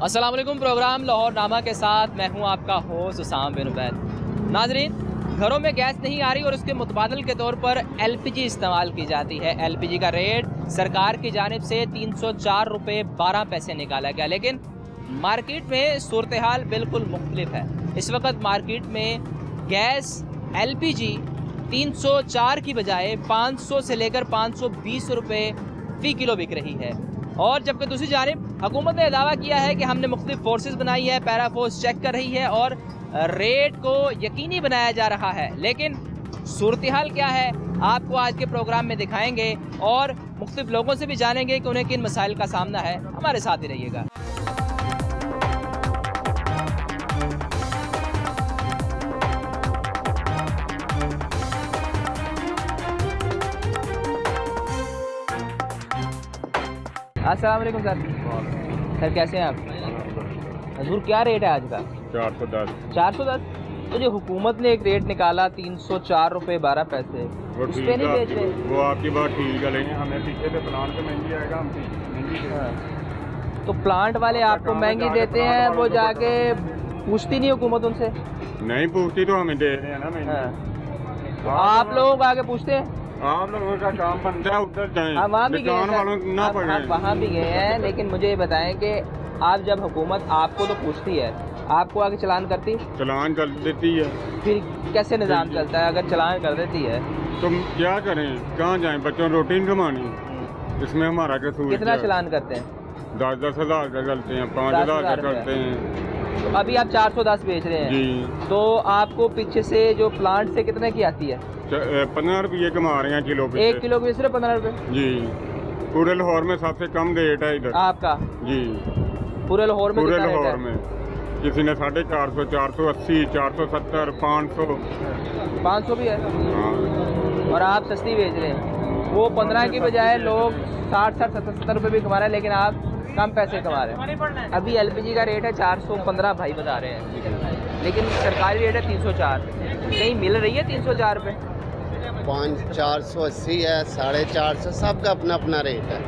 अस्सलाम वालेकुम। प्रोग्राम लाहौर नामा के साथ मैं हूं आपका होस्ट उसामा बिन उबैद। नाजरीन, घरों में गैस नहीं आ रही और उसके मुतबादल के तौर पर एलपीजी इस्तेमाल की जाती है। एलपीजी का रेट सरकार की जानिब से 304 रुपये 12 पैसे निकाला गया, लेकिन मार्केट में सूरत हाल बिल्कुल मुख्तलिफ है। इस वक्त मार्केट में गैस एलपीजी 304 की बजाय 500 से लेकर 520 रुपये फ़ी किलो बिक रही है। और जबकि दूसरी जानिब हुकूमत ने दावा किया है कि हमने मुख्तलिफ फोर्सेस बनाई है, पैरा फोर्स चेक कर रही है और रेट को यकीनी बनाया जा रहा है। लेकिन सूरत हाल क्या है आपको आज के प्रोग्राम में दिखाएंगे और मुख्तलिफ लोगों से भी जानेंगे कि उन्हें किन मसाइल का सामना है। हमारे साथ ही रहिएगा। अस्सलाम वालेकुम सर, कैसे हैं आप? हजूर क्या रेट है आज का? 410। 410। तो जो हुकूमत ने एक रेट निकाला 304 रुपये 12 पैसे, उस पे नहीं बेच रहे? वो आपकी बात ठीक है, लेकिन हमें पीछे से प्लांट पे महंगी आएगा, हम महंगी देंगे। तो प्लांट वाले आपको महंगी देते हैं, वो जाके पूछती नहीं हुकूमत उनसे? नहीं पूछती तो हमें दे रहे हैं ना महंगी। तो आप लोगों को आगे पूछते हैं? आप लोगों का काम बनता है उधर जाएं, वहाँ भी दुकान वालों ना पड़े। वहाँ भी गए हैं, लेकिन मुझे ये बताएं कि आप जब हुकूमत आपको तो पूछती है, आपको आगे चलान करती? चलान कर देती है। फिर कैसे निज़ाम चलता है अगर चलान कर देती है? तो क्या करें, कहाँ जाएं? बच्चों रोटी कमानी, इसमें हमारा कसूर? कितना चलान करते हैं? 10-10 हज़ार का करते हैं, 5 हज़ार का करते हैं। तो अभी आप 410 बेच रहे हैं जी। तो आपको पीछे से जो प्लांट से कितने की आती है? 15 रुपये कमा रहे हैं किलो पे। 1 किलो की सिर्फ 15 रुपये? जी। पूरे लाहौर में सबसे कम रेट है इधर आपका? जी। पूरे लाहौर में? पूरे लाहौर में किसी ने 450, 480, 470, 500। 500 भी है? हाँ। और आप सस्ती बेच रहे हैं। वो 15 की बजाय लोग 60, 70 रुपये भी कमा रहे हैं, लेकिन आप कम पैसे कमा रहे हैं। अभी एलपीजी का रेट है 415 भाई बता रहे हैं, लेकिन सरकारी रेट है 304। कहीं मिल रही है 304 रुपये? 480 है, 450, सबका अपना अपना रेट है।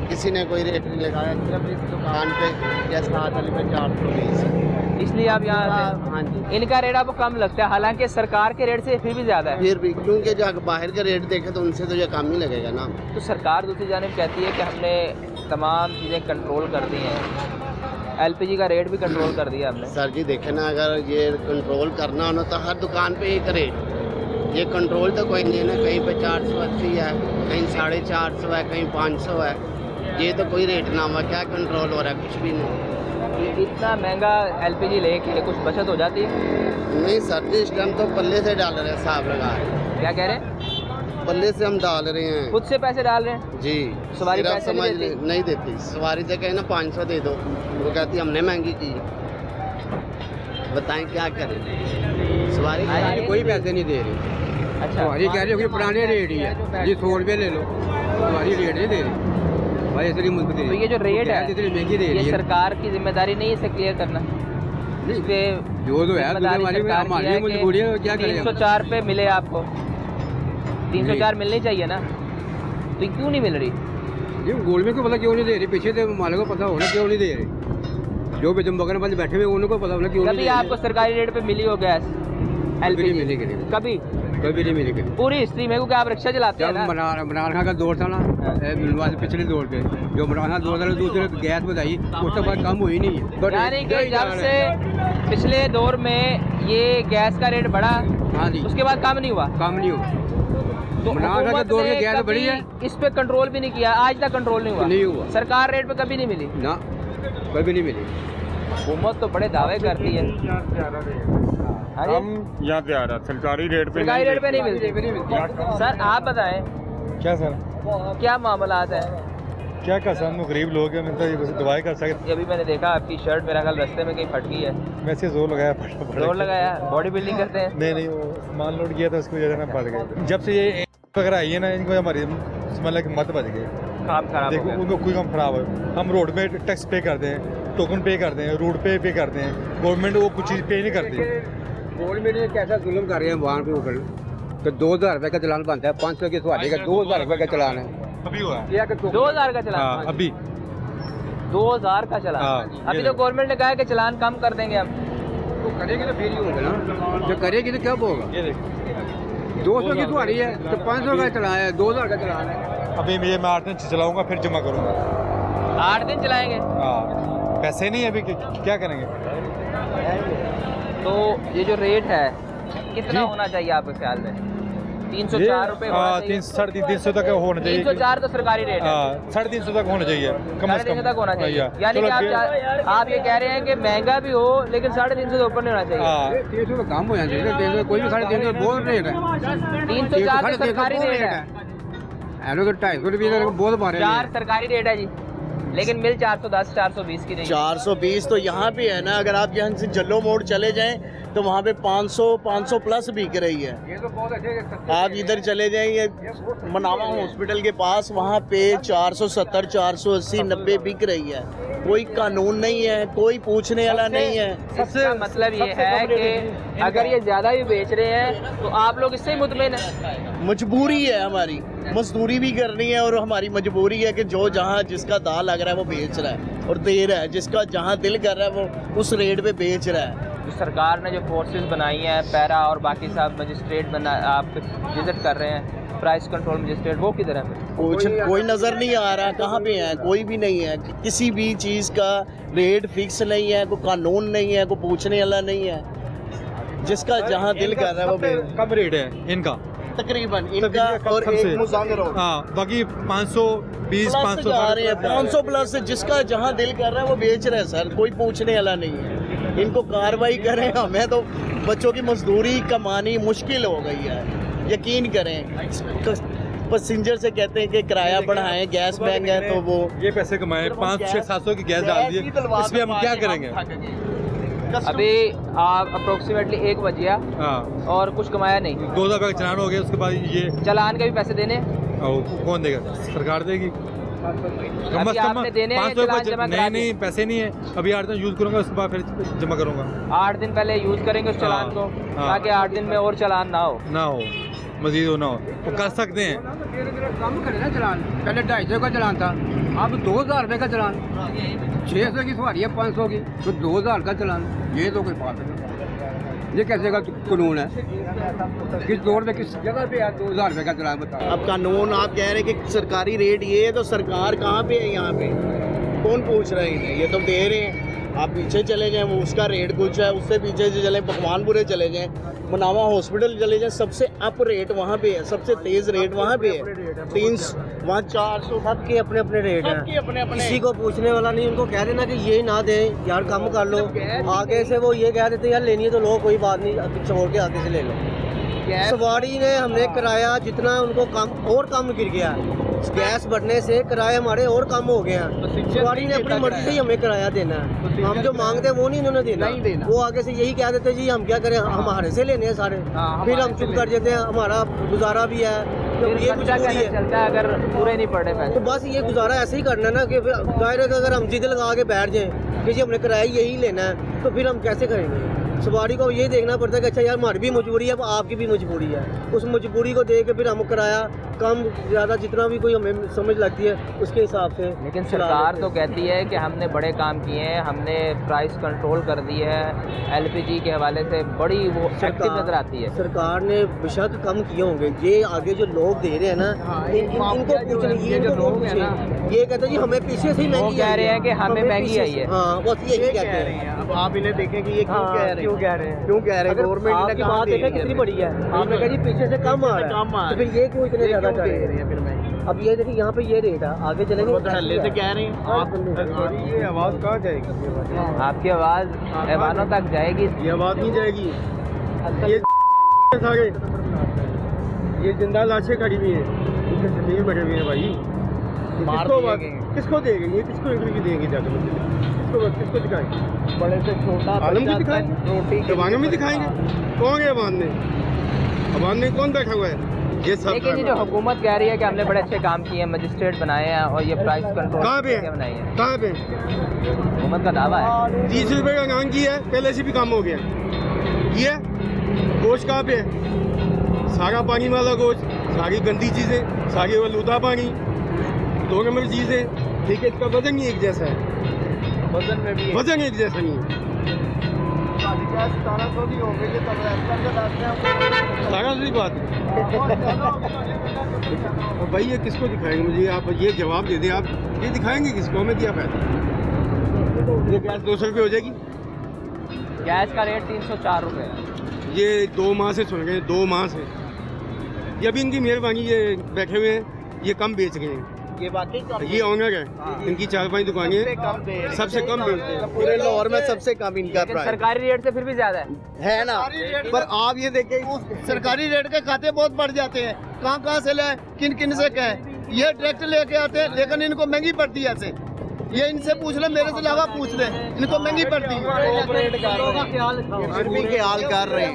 किसी ने कोई रेट नहीं लगाया, सिर्फ इस दुकान पे या साथ वाली पे 420 है। इसलिए आप यहाँ आते? हाँ जी। इनका रेट आपको कम लगता है, हालांकि सरकार के रेट से फिर भी ज़्यादा है। फिर भी क्योंकि जो बाहर का रेट देखे तो उनसे तो ये कम ही लगेगा ना। तो सरकार दूसरी जानिब कहती है कि हमने तमाम चीज़ें कंट्रोल कर दी हैं, एलपीजी का रेट भी कंट्रोल कर दिया हमने। सर जी देखे ना, अगर ये कंट्रोल करना हो ना तो हर दुकान पे एक रेट, ये कंट्रोल तो कोई नहीं है ना। कहीं पे 480 है, कहीं 450 है, कहीं 500 है। ये तो कोई रेट ना हुआ, क्या कंट्रोल हो रहा है? कुछ भी नहीं। इतना महंगा एलपीजी लेके कुछ बचत हो जाती है? नहीं सर जी, इस टाइम तो पल्ले से डाल रहे हैं, साहब लगा रहे हैं। क्या कह रहे हैं? पल्ले से हम डाल रहे हैं। खुद से पैसे डाल रहे हैं जी। सवारी सिर्फ पैसे समझ नहीं देती? नहीं देती। सवारी से कहे ना 500 दे दो, वो कहती हमने महंगी की। बताएं क्या करें? सवारी कोई पैसे नहीं दे रही। अच्छा, सवारी कह रही है कि पुराने रेट ही है जी, 100 रुपये ले लो, सवारी रेट नहीं दे रही भाई। इसलिए तो ये जो रेट है इतनी महंगी दे रही ये है। सरकार की जिम्मेदारी नहीं है इसे क्लियर करना? इस पे जो तो है हमारी मजबूरी है, क्या करें? 304 पे मिले आपको, 304 मिलनी चाहिए ना, तो क्यों नहीं मिल रही? ये गवर्नमेंट को पता क्यों नहीं दे रही? पीछे से मालिक को पता होना क्यों नहीं दे रही। जो बेचम बगन बंद बैठे हुए उनको पता होना क्यों नहीं दे कभी रही। आपको सरकारी रेट पे मिली हो गैस एलपीजी? मिलेगी कभी नहीं मिलेगी पूरी हिस्ट्री में, क्योंकि आप रिक्शा चलाते हैं जब ना। इमरान खान का दौर था ना, पिछले दौर पे जो इमरान खान 2000 दूसरे गैस बताई, उसके बाद कम हुई नहीं है। यानी कि जब से पिछले दौर में ये गैस का रेट बढ़ा, हाँ जी, उसके बाद कम नहीं हुआ? कम नहीं हुआ। तो इमरान खान के हुकूमत दौर में ने गैस कभी बढ़ी है, इस पे कंट्रोल भी नहीं किया, आज तक कंट्रोल नहीं हुआ। सरकार रेट पे कभी नहीं मिली ना, कभी नहीं मिली। हुकूमत तो बड़े दावे करती है। हम यहाँ से आ रहा सरकारी रेट पे नहीं मिलती। सर आप बताएं क्या सर, क्या मामलात है? क्या कर सकते हम गरीब लोग हैं, तो ये दवाई कर सकते। अभी मैंने देखा आपकी शर्ट मेरा ख्याल रास्ते में कहीं फट गई है। वैसे जोर लगाया, जोर लगाया, बॉडी बिल्डिंग करते हैं? नहीं, वो सामान लोड किया था, उसकी वजह से बढ़ गए। जब से ये वगैरह आई है ना, इनको हमारी मतलब कि मत बच गई। काम खराब देखो, उनको कोई काम खराब है। हम रोड पे टैक्स पे करते हैं, टोकन पे करते हैं, रोड पे करते हैं, गवर्नमेंट वो कुछ चीज़ पे नहीं करती। गवर्नमेंट ने कैसा जुल्म कर रहे हैं वहाँ पे ऊपर, तो 2000 रुपये का चलान बनता है, 500 की सवारी का 2000 रुपये का चलान है। अभी हुआ 2000 का चलान? हाँ, अभी 2000 का चलान। हाँ, अभी ये तो गवर्नमेंट ने कहा है कि चलान कम कर देंगे हम। तो करेगी तो फिर ही होगा ना, जब करेगी तो कब होगा? ये देखिए 200 की सवारी है तो 500 का चलान है, 2000 का चलान है। अभी मैं 8 दिन चलाऊंगा फिर जमा करूंगा। 8 दिन चलाएंगे हाँ, पैसे नहीं है अभी, क्या करेंगे? तो ये जो रेट है कितना जी? होना चाहिए आपके ख्याल में? 304 रुपए होना चाहिए? 350 तक होना चाहिए। 304 तो सरकारी रेट है। 350 तक होना चाहिए, कम से 350 कम तक होना चाहिए। हाँ, यानी चलो कि फिर- आप ये कह रहे हैं कि महंगा भी हो लेकिन 350 से ऊपर नहीं होना चाहिए। हाँ, 300 तो कम हो जाना चाहिए, 300 कोई भी 350 बहुत रेट है। 304 तो सरकारी रेट है। ऐनो तो 250 रुपये तक बहुत मारे 4 सरकारी रेट है जी, लेकिन मिल 410 420 की नहीं। 420 तो यहाँ पे है ना, अगर आप यहाँ से जल्लो मोड़ चले जाएं तो वहाँ पे 500 प्लस बिक रही है। ये तो बहुत अच्छे। आप इधर चले जाएंगे मनावा हॉस्पिटल के पास, वहाँ पे 470 480 90 बिक रही है। कोई कानून नहीं है, कोई पूछने वाला नहीं है। इसका मतलब ये है कि अगर ये ज़्यादा भी बेच रहे हैं तो आप लोग इससे ही मुतमिन हैं। मजबूरी है हमारी, मजदूरी भी करनी है और हमारी मजबूरी है कि जो जहाँ जिसका दाल लग रहा है वो बेच रहा है और दे रहा है, जिसका जहाँ दिल कर रहा है वो उस रेट पे बेच रहा है। जो सरकार ने जो फोर्सेस बनाई हैं, पैरा और बाकी सब मजिस्ट्रेट बना, आप विजिट कर रहे हैं, प्राइस कंट्रोल मजिस्ट्रेट, वो किधर है? कोई नज़र नहीं आ रहा, कहाँ पे है? कोई भी नहीं है। किसी भी चीज़ का रेट फिक्स नहीं है, कोई कानून नहीं है, कोई पूछने वाला नहीं है। जिसका जहाँ दिल कर रहा है वो बेच। कम रेट है इनका तकरीबन इनका और कम से। एक मुजाहिर हो। हाँ, बाकी 520 प्लस 500 जा रहे हैं, 500 प्लस से जिसका जहाँ दिल कर रहा है वो बेच रहा है सर, कोई पूछने वाला नहीं है। इनको कार्रवाई करें, हमें तो बच्चों की मजदूरी कमानी मुश्किल हो गई है, यकीन करें। पैसेंजर से कहते हैं कि किराया बढ़ाएं, गैस महंगा है, तो वो ये पैसे कमाए 500-700 की गैस डाल दिए, इसमें हम क्या करेंगे? अभी आप अप्रोक्सीमेटली 1 बजिया हाँ, और कुछ कमाया नहीं। 2000 का चलान हो गया, उसके बाद ये चलान के भी पैसे देने, कौन देगा? सरकार देगी। कम अभी से कम आपने देने हैं, 500 चलान जमा करा नहीं नहीं, पैसे नहीं है। अभी 8 दिन यूज़ करूँगा, उसके बाद फिर जमा करूँगा। 8 दिन पहले यूज़ करेंगे उस चलान हाँ, को, हाँ। ताकि 8 दिन में और चलान ना हो। ना हो, मजीद हो ना हो, वो कर सकते हैं। कम करे ना चलान, पहले 250 का चलान था, अब 2000 रुपये का चलान। 600 की सवारी है, 500 की, तो 2000 का चलान। ये तो कोई बात नहीं, ये कैसे का कानून है? किस दौर में किस जगह पे है 2000 रुपये का चलान? बताओ। अब कानून आप कह रहे हैं कि सरकारी रेट ये है, तो सरकार कहाँ पे है? यहाँ पे कौन पूछ रहा है इन्हें? ये तो दे रहे हैं। आप पीछे चले जाएं, वो उसका रेट कुछ है, उससे पीछे से चले भगवानपुरे चले जाएं, मनावा हॉस्पिटल चले जाएं, सबसे अप रेट वहाँ पे है, सबसे तेज रेट वहाँ पे है। 300 वहाँ 400, सबके अपने अपने रेट हैं, सबके अपने अपने। किसी को पूछने वाला नहीं। उनको कह देना कि ये ना दे यार, कम कर लो। आगे से वो ये कह देते यार लेनी है तो लो, कोई बात नहीं, छोड़ के आगे से ले लो। सवारी ने हमने किराया जितना उनको कम और कम गिर गया, गैस बढ़ने से किराए हमारे और कम हो गए हैं। सवारी ने अपनी मर्जी से ही हमें किराया देना है, हम जो मांगते हैं वो नहीं इन्होंने देना। वो आगे से यही कह देते जी हम क्या करें, हमारे से लेने हैं सारे, फिर हम चुप कर देते हैं, हमारा गुजारा भी है, तो ये कुछ है चलता है अगर पूरे नहीं पड़े पैसे। तो बस ये गुजारा ऐसे ही करना ना कि जाहिर है कि अगर हम जिद लगा के बैठ जाएं कि जी हमने किराया यही लेना है, तो फिर हम कैसे करेंगे? सवारी को ये देखना पड़ता है कि अच्छा यार हमारी भी मजबूरी है, अब आपकी भी मजबूरी है। उस मजबूरी को देख के फिर हम किराया कम ज़्यादा जितना भी कोई हमें समझ लगती है उसके हिसाब से। लेकिन सरकार तो कहती है कि हमने बड़े काम किए हैं, हमने प्राइस कंट्रोल कर दी है, एलपीजी के हवाले से बड़ी वो एक्टिव नजर आती है। सरकार ने बेशक कम किए होंगे, ये आगे जो लोग दे रहे हैं ना, इनको पूछने, इनको पूछे। ये कहते हैं जी हमें पीछे से ही महंगी कह रहे हैं कि हमें महंगी आई है। हाँ बस यही कहते हैं। अब आप इन्हें देखें कि ये क्यों कह रहे हैं, क्यों कह रहे हैं? क्यों कह रहे हैं? गवर्नमेंट ने आपकी कहा बात देखें कितनी बड़ी है, आपने कहा जी पीछे से कम आ रहा है, तो फिर ये क्यों इतने ज़्यादा कर रहे हैं? फिर मैं अब ये देखिए यहाँ पे ये रेट है, आगे चलेंगे वो धड़ल्ले से कह रहे हैं। आप ये आवाज़ कहाँ जाएगी? आपकी आवाज़ ऐवानों तक जाएगी। ये आवाज़ नहीं जाएगी। ये सारे ये जिंदा लाशें खड़ी हुई हैं, इनके जमीन बढ़े हुए हैं भाई। किसको देंगे? ये किसको इंटरव्यू देंगे जाकर? किसको दिखाएंगे? बड़े से छोटा आलम को दिखाएंगे, जवानों में दिखाएंगे। कौन है अवान में? अवान में कौन बैठा हुआ है? ये सब लेकिन ये जो हुकूमत कह रही है कि हमने बड़े अच्छे काम किए हैं, मजिस्ट्रेट बनाए हैं और ये प्राइस कंट्रोल कहाँ पे बनाई है, कहाँ पे? हुकूमत का दावा है। 30 रुपए का नान किया है, पहले से भी काम हो गया। ये गोश्त कहाँ पे है? सारा पानी वाला गोश्त, सारी गंदी चीज़ें, सारी आलूदा पानी, 2 नंबर चीज़ें। ठीक है, इसका वजन ही एक जैसा है। वजन में भी है। वजन एक जैसा नहीं है। 1700 नहीं होंगे कि तब रेस्टोरेंट का दांत में 1700 की बात है। और भाई ये किसको दिखाएंगे मुझे, आप ये जवाब दे दें, आप ये दिखाएंगे किसको, हमें क्या फायदा। ये गैस 200 रुपये हो जाएगी। गैस का रेट 304 रुपये है। ये 2 माह से सुन रहे हैं, 2 माह से। ये अभी इनकी मेहरबानी, ये बैठे हुए हैं, ये कम बेच गए हैं। ये वाकई कम ये ऑनर है, इनकी 4-5 दुकानें सबसे कम बेचते हैं पूरे लाहौर में सबसे कम इनका लेकिन प्राइस सरकारी रेट से फिर भी ज़्यादा है है ना। पर आप ये देखें सरकारी रेट के खाते बहुत बढ़ जाते हैं। कहाँ से लाए, किन किन से कहें, ये डायरेक्ट लेके आते हैं, लेकिन इनको महंगी पड़ती है। ऐसे ये इनसे पूछ ले, मेरे से अलावा पूछ ले, इनको महंगी पड़ती है। फिर भी ख्याल कर रहे हैं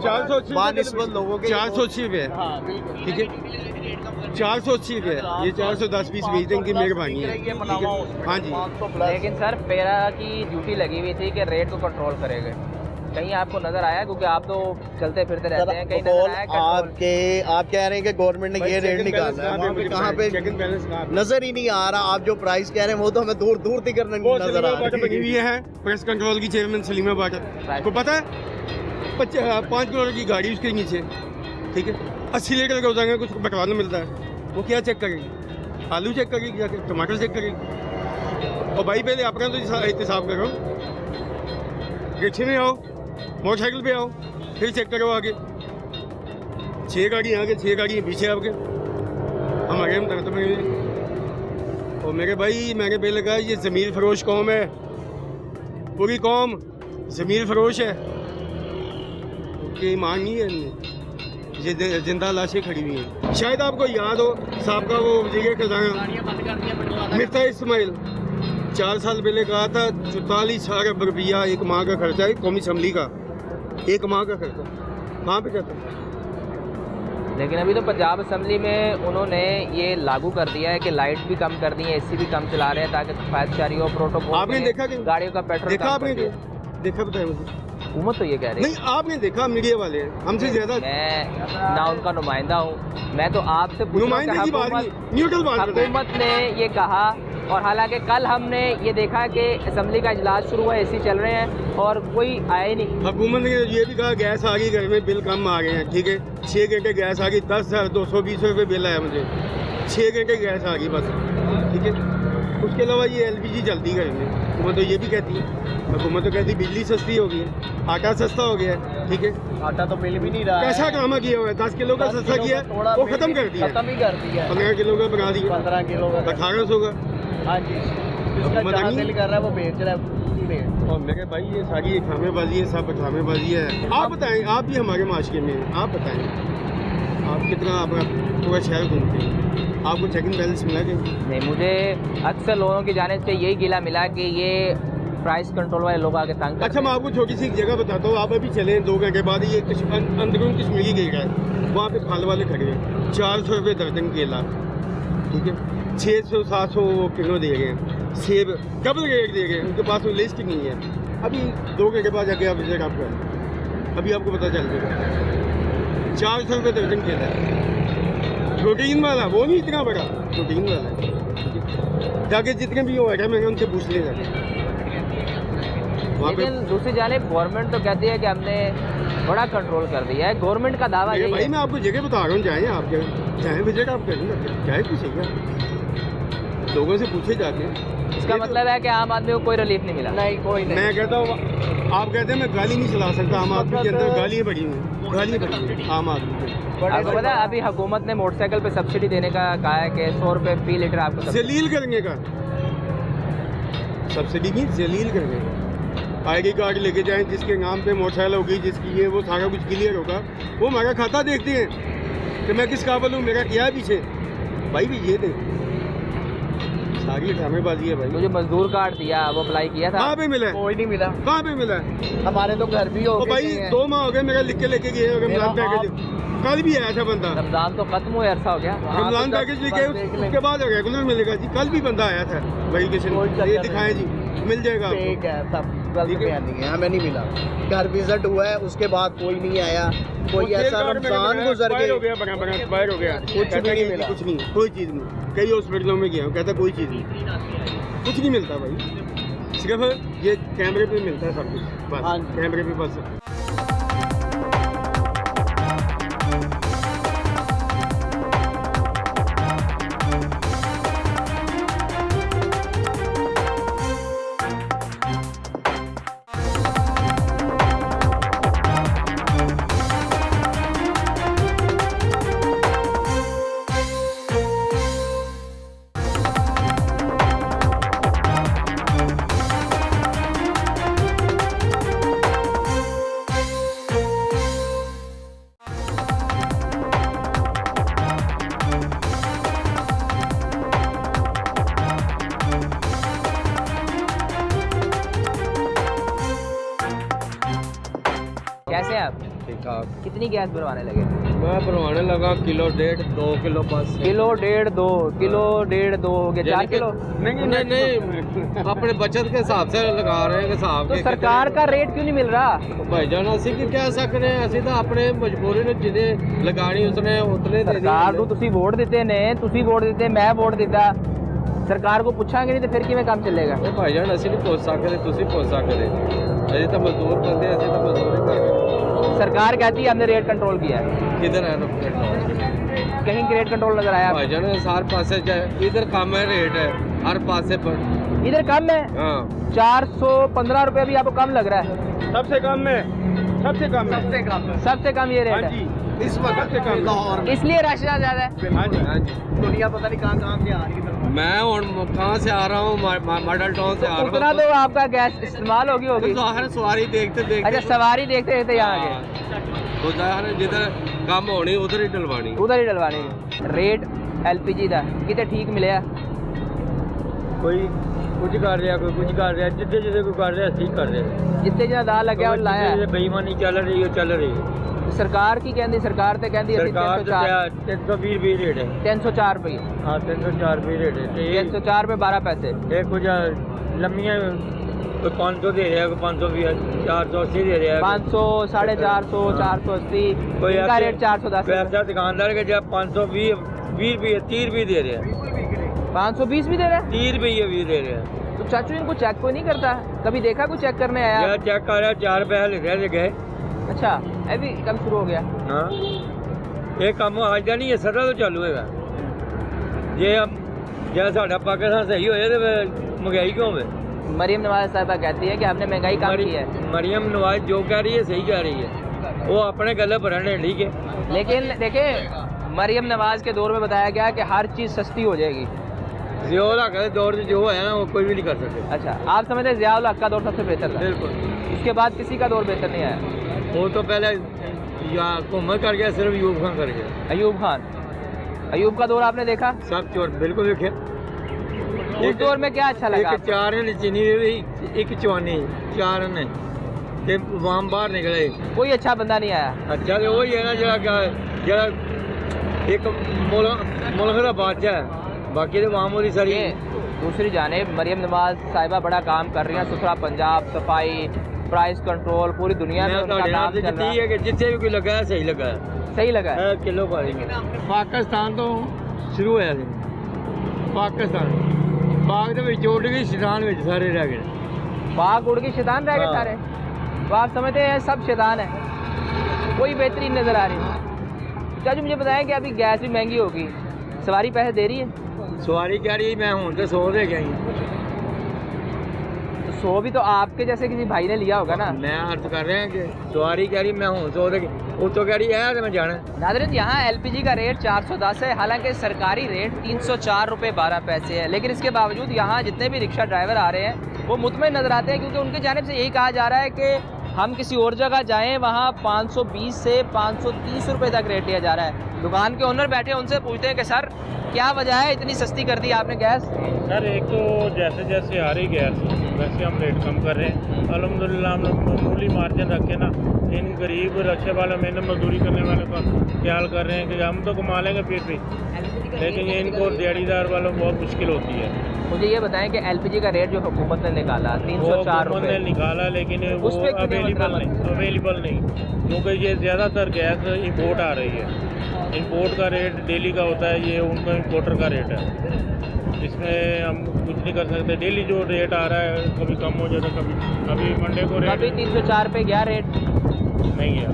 480 बानिस्बत लोगों के 480 रुपये, ठीक है 480 रुपये। ये 410 पीस बेच दें, इनकी मेहरबानी है, ठीक है। हाँ जी, लेकिन सर पेरा की ड्यूटी लगी हुई थी कि रेट को कंट्रोल करेंगे, कहीं आपको नजर आया? क्योंकि आप तो चलते फिरते रहते हैं, कहीं नजर आया control? आप कह रहे हैं कि गवर्नमेंट ने ये रेट निकाला है, वहाँ पे कहाँ पे चेकिंग बैलेंस कहाँ पे? नजर ही नहीं आ रहा। आप जो प्राइस कह रहे हैं वो तो हमें दूर दूर तक वो नजर सलीमा आ बाटर रहा बनी हुई है, प्रेस कंट्रोल की चेयरमैन सलीमा बाटर, आपको पता है 5 करोड़ की गाड़ी उसके नीचे, ठीक है 80 लीटर का होता है, कुछ बटवाना मिलता है, वो क्या चेक करेगी? आलू चेक करेगी, क्या टमाटर चेक करेगी? और भाई पहले अपना तो एहतसाब करो, रिक्शे में आओ, मोटरसाइकिल पे आओ, फिर चेक करो आगे। 6 गाड़ी आगे, 6 गाड़ी पीछे आपके, हमारे हम तरह में। और मेरे भाई मैंने पहले कहा ये ज़मीर फरोश कौम है, पूरी कौम ज़मीर फरोश है, ये ईमान नहीं है इनमें, ये जिंदा लाशें खड़ी हुई हैं। शायद आपको याद हो साहब का वो वज़ीर ख़ज़ाना मिर्ज़ा इस्माइल 4 साल पहले कहा था 44 अरब रुपया एक माह का खर्चा है कौमी असम्बली का, एक माह का खर्चा कहाँ पे जाता है? लेकिन अभी तो पंजाब असम्बली में उन्होंने ये लागू कर दिया है कि लाइट भी कम कर दी है, एसी भी कम चला रहे हैं ताकि किफायतशारी हो, प्रोटोकॉल आपने देखा कि गाड़ियों का पेट्रोल देखा कम आपने कर दिया। देखा बताया मुझे हुकूमत तो ये कह रही है। नहीं, आपने देखा, मीडिया वाले हमसे ज्यादा मैं ना उनका नुमाइंदा हूँ, मैं तो आपसे पूछ रहा हूँ नुमाइंदे की कि बात नहीं, न्यूट्रल बात बताएं। हुकूमत ने ये कहा, और हालांकि कल हमने ये देखा कि असम्बली का इजलास शुरू हुआ, एसी चल रहे हैं और कोई आया ही नहीं। हुकूमत ने ये भी कहा गैस आ गई, घर में बिल कम आ गए हैं, ठीक है 6 घंटे गैस आ गई, 10,220 रुपये बिल आया मुझे, 6 घंटे गैस आ गई बस, ठीक है। उसके अलावा ये LPG चलती घर में, हुकूमत तो ये भी कहती है, हुकूमत तो कहती बिजली सस्ती हो गई है, आटा सस्ता हो गया है, ठीक है। आटा तो मिल भी नहीं रहा कैसा ड्रामा किया हुआ है, 10 किलो का सस्ता किया है, वो खत्म कर दिया, खत्म ही कर दिया, 15 किलो का बना दिया, 15 किलो का 1800 का। हाँ जी, जिसका जहाँ दिल कर रहा है वो बेच रहा है। और मेरे भाई ये सारी खामेबाजी है, सब खामेबाजी है। आप बताएं, आप भी हमारे माशरे में हैं, आप बताएं आप कितना अपना पूरा शहर घूमते हैं, आपको चेकिंग बैलेंस मिला कि नहीं? मुझे अक्सर लोगों की जानिब से यही गिला मिला कि ये प्राइस कंट्रोल वाले लोग आके तंग करते अच्छा मैं आपको छोटी सी जगह बताता हूँ, आप अभी चले 2 घंटे बाद ये अंदरून कश्मीरी गई है, वहाँ पे फल वाले खड़े हैं, 400 रुपये दर्जन केला, ठीक है 600-700 किलो दे रहे हैं, सेब डबल रेट दे रहे हैं, उनके पास वो लिस्ट नहीं है। अभी 2 घंटे बाद जाके आप विजिट आप करें, अभी आपको पता चल जाएगा। 400 रुपये दर्जन केला है, प्रोटीन वाला, वो नहीं इतना बड़ा, प्रोटीन वाला है, जाके जितने भी हो है मैंने उनसे पूछ लिया जाके वहाँ पे। लेकिन दूसरी जानिब गवर्नमेंट तो कहती है कि हमने बड़ा कंट्रोल कर दिया है, गवर्नमेंट का दावा मेरे यही भाई है। मैं आपको जगह बता रहा हूँ, जाएँ आप चाहे विजिट आप करें, चाहे कुछ है, लोगों से पूछे जाके। इसका मतलब है कि आम आदमी को कोई रिलीफ नहीं मिला। नहीं कोई नहीं। मैं कहता हूँ, आप कहते हैं मैं गाली नहीं चला सकता, आम आदमी के अंदर गालियाँ बड़ी हुई, गालियाँ बड़ी हुई आम आदमी को। आपको पता है अभी हुकूमत ने मोटरसाइकिल पे सब्सिडी देने का कहा है कि 100 रुपये फी लीटर आपको सब्सिडी। जलील करने का, सब्सिडी की जलील करने का। ID कार्ड लेके जाएं, जिसके नाम पे मोटरसाइकिल होगी, जिसकी ये वो सारा कुछ क्लियर होगा, वो हमारा खाता देखते हैं कि मैं किस काबिल हूँ, मेरा क्या है पीछे, भाई भी ये दे सारी ड्रामेबाजी है भाई। तो जो मजदूर कार्ड दिया वो अप्लाई किया था, कहाँ पे मिला है? कोई नहीं मिला, कहाँ पे मिला है? हमारे तो घर भी हो तो गए भाई हैं। 2 माह हो गए मेरा लिख के लेके गए रमजान पैकेज, कल भी आया था बंदा, रमजान तो खत्म हुए अरसा हो गया। रमजान पैकेज लेके उसके बाद रेगुलर मिलेगा जी, कल भी बंदा आया था वेरिफिकेशन, ये दिखाएं जी मिल जाएगा आपको। ठीक है, सब गलत ठीक है। बयानी है, हमें नहीं मिला। घर विजिट हुआ है, उसके बाद कोई नहीं आया, कोई ऐसा रमजान गुजर हो गए, गया, बड़ा एक्सपायर हो गया, कुछ भी नहीं मिला। कुछ नहीं, कोई चीज़ नहीं। कई हॉस्पिटलों में गया हूँ, कहता कोई चीज़ नहीं, कुछ नहीं मिलता भाई, सिर्फ ये कैमरे पे मिलता है सब कुछ, बस हाँ। कैमरे पे बस। कैसे हैं आप? ठीक ठाक। कितनी गैस भरवाने लगे? मैं भरवाने लगा किलो 1.5 2 किलो बस। किलो 1.5 2 किलो 1.5 2 हो गया 4 किलो। नहीं अपने बचत के हिसाब से लगा रहे हैं हिसाब तो सरकार का रेट क्यों नहीं मिल रहा? भाईजान ਅਸੀਂ ਕੀ ਕਹਿ ਸਕਨੇ ਆ, ਅਸੀਂ ਤਾਂ ਆਪਣੇ ਮਜਬੂਰੀ ਨੂੰ ਜਿਹਨੇ ਲਗਾਣੀ ਉਸਨੇ ਉਤਨੇ ਦੇਣੀ। ਸਰਕਾਰ ਨੂੰ ਤੁਸੀਂ ਵੋਟ ਦਿੱਤੇ ਨੇ, ਤੁਸੀਂ ਵੋਟ ਦਿੱਤੇ, ਮੈਂ ਵੋਟ ਦਿੱਤਾ, ਸਰਕਾਰ ਕੋ ਪੁੱਛਾਂਗੇ ਨਹੀਂ ਤੇ ਫਿਰ ਕਿਵੇਂ ਕੰਮ ਚੱਲੇਗਾ? ਇਹ ਭਾਈਜਾਨ ਅਸੀਂ ਨਹੀਂ ਪੁੱਛ ਸਕਦੇ, ਤੁਸੀਂ ਪੁੱਛ ਸਕਦੇ। ਅਸੀਂ ਤਾਂ ਮਜ਼ਦੂਰ ਬੰਦੇ, ਅਸੀਂ ਤਾਂ ਮਜ਼ਦੂਰੀ ਕਰਦੇ। सरकार कहती है हमने रेट कंट्रोल किया है, किधर है रेट? कहीं रेट कंट्रोल नजर आया? भाईजान हर पासे इधर कम है रेट है, हर पासे पर। इधर कम है, हाँ 415 रुपए भी आपको कम लग रहा है? सबसे कम है, सबसे कम है, सबसे कम ये रेट है। इस वक्त सबसे कम लाहौर में। इसलिए रश ज्यादा है। हाँ जी हाँ जी। दुनिया पता नहीं कहाँ कहाँ से आ रही है। मैं और कहाँ से आ रहा हूँ, मॉडल टाउन से आ रहा हूँ। उतना तो आपका गैस इस्तेमाल होगी। तो हर सवारी देखते देखते। अच्छा सवारी देखते देखते यहाँ आ गए, तो ज़ाहिर है जिधर कम होनी उधर ही डलवानी। उधर ही डलवानी है। रेट LPG का कितने ठीक मिले? कोई कुछ कर रहा, कोई कुछ कर रहा, जितने जितने कोई कर रहा ठीक कर रहे। जितने जितना दाल लगे और लाया है। बेईमानी चल रही है, चल रही है। सरकार की कहती, सरकार तो कहती है 320 रुपये रेट है। 304 रुपये। हाँ 304 रुपये रेट है। 304 रुपये 12 पैसे। एक कुछ लम्बियाँ कोई 500 दे रहा है, कोई 520 480 दे रहा है, 500 450 480 कोई इनका रेट 410। ऐसा दुकानदार के जब 520 20 रुपये 30 रुपये दे रहे हैं, 520 भी दे रहे हैं। 30 रुपये भी दे रहे हैं। तो चाचू इनको चेक कोई नहीं करता? कभी देखा कोई चेक करने आया? यह चेक कर रहा है, 4 रुपये लिख रहे गए। अच्छा अभी कम शुरू हो गया। हाँ ये काम आज का नहीं है, सदा तो चालू है। जे जै साढ़ा पाकिस्तान सही हो तो महंगाई क्यों हो? मरियम नवाज साहबा कहती है कि आपने महंगाई कम की है। मरियम नवाज जो कह रही है सही कह रही है, वो अपने गले भरन है, ठीक है। लेकिन देखिए मरियम नवाज के दौर में बताया गया कि हर चीज़ सस्ती हो जाएगी। जियाउल हक के दौर में जो है ना वो कोई भी नहीं कर सकते। अच्छा आप समझते हैं जियाउल हक का दौर सबसे बेहतर था? बिल्कुल। उसके बाद किसी का दौर बेहतर नहीं आया? वो तो पहले या हुकूमत कर गया, सिर्फ यूब खान कर गया। अयूब खान, अयूब का दौर आपने देखा? सब चोर बिल्कुल देखे। उस दौर में क्या अच्छा लगा? एक 4 ने चीनी दे दी, एक चवानी 4 ने ते वाम बाहर निकले। कोई अच्छा बंदा नहीं आया। अच्छा तो वही है ना जरा एक मुल्क का बादशाह है, बाकी तो मामूली सारी। ये दूसरी जानिब मरियम नवाज साहिबा बड़ा काम कर रही हैं, सुथरा पंजाब, सफाई, प्राइस कंट्रोल, पूरी दुनिया में उनका नाम चल रहा है। कि जितने भी कोई लगा है सही लगा है, सही लगा है। किलो पा देंगे। पाकिस्तान तो शुरू होया सी, पाकिस्तान पाक दे विच उड़ गई, शैतान विच सारे रह गए। पाक उड़ के शैतान रह गए हाँ। सारे। तो आप समझते हैं सब शैतान है, कोई बेहतरीन नजर आ रही है? चाचू मुझे बताएं कि अभी गैस भी महंगी होगी, सवारी पैसे दे रही है? सवारी कह रही मैं हूँ तो 100 दे गई। तो 100 भी तो आपके जैसे किसी भाई ने लिया होगा ना। मैं अर्ज कर रहे हैं कि सवारी कह रही मैं हूँ 100 दे गई, वो तो कह रही है तो मैं जाना। नाज़रीन यहाँ LPG का रेट 410 है, हालांकि सरकारी रेट 304 रुपये 12 पैसे है, लेकिन इसके बावजूद यहाँ जितने भी रिक्शा ड्राइवर आ रहे हैं वो मुतमईन नज़र आते हैं, क्योंकि उनकी जानिब से यही कहा जा रहा है कि हम किसी और जगह जाएं वहाँ 520 से 530 रुपये तक रेट लिया जा रहा है। दुकान के ओनर बैठे हैं, उनसे पूछते हैं कि सर क्या वजह है इतनी सस्ती कर दी आपने गैस? सर एक तो जैसे जैसे आ रही गैस वैसे हम रेट कम कर रहे हैं। अल्हम्दुलिल्लाह हम लोग मामूली मार्जिन रखे ना, इन गरीब रक्षे वालों मेहनत मजदूरी करने वालों का ख्याल कर रहे हैं कि हम तो कमा लेंगे फिर भी, लेकिन ये इनको दिहाड़ीदार वालों को बहुत मुश्किल होती है। मुझे ये बताएं कि LPG का रेट जो हुकूमत ने निकाला 304 हुकूमत ने रुपये, निकाला, लेकिन वो उस पे क्यों नहीं अवेलेबल नहीं, क्योंकि ये ज़्यादातर गैस इंपोर्ट आ रही है। इंपोर्ट का रेट डेली का होता है, ये उनका इंपोर्टर का रेट है। इसमें हम कुछ नहीं कर सकते। डेली जो रेट आ रहा है कभी कम हो जाता, कभी अभी मंडे को अभी रेट 304 पे गया रेट, नहीं गया।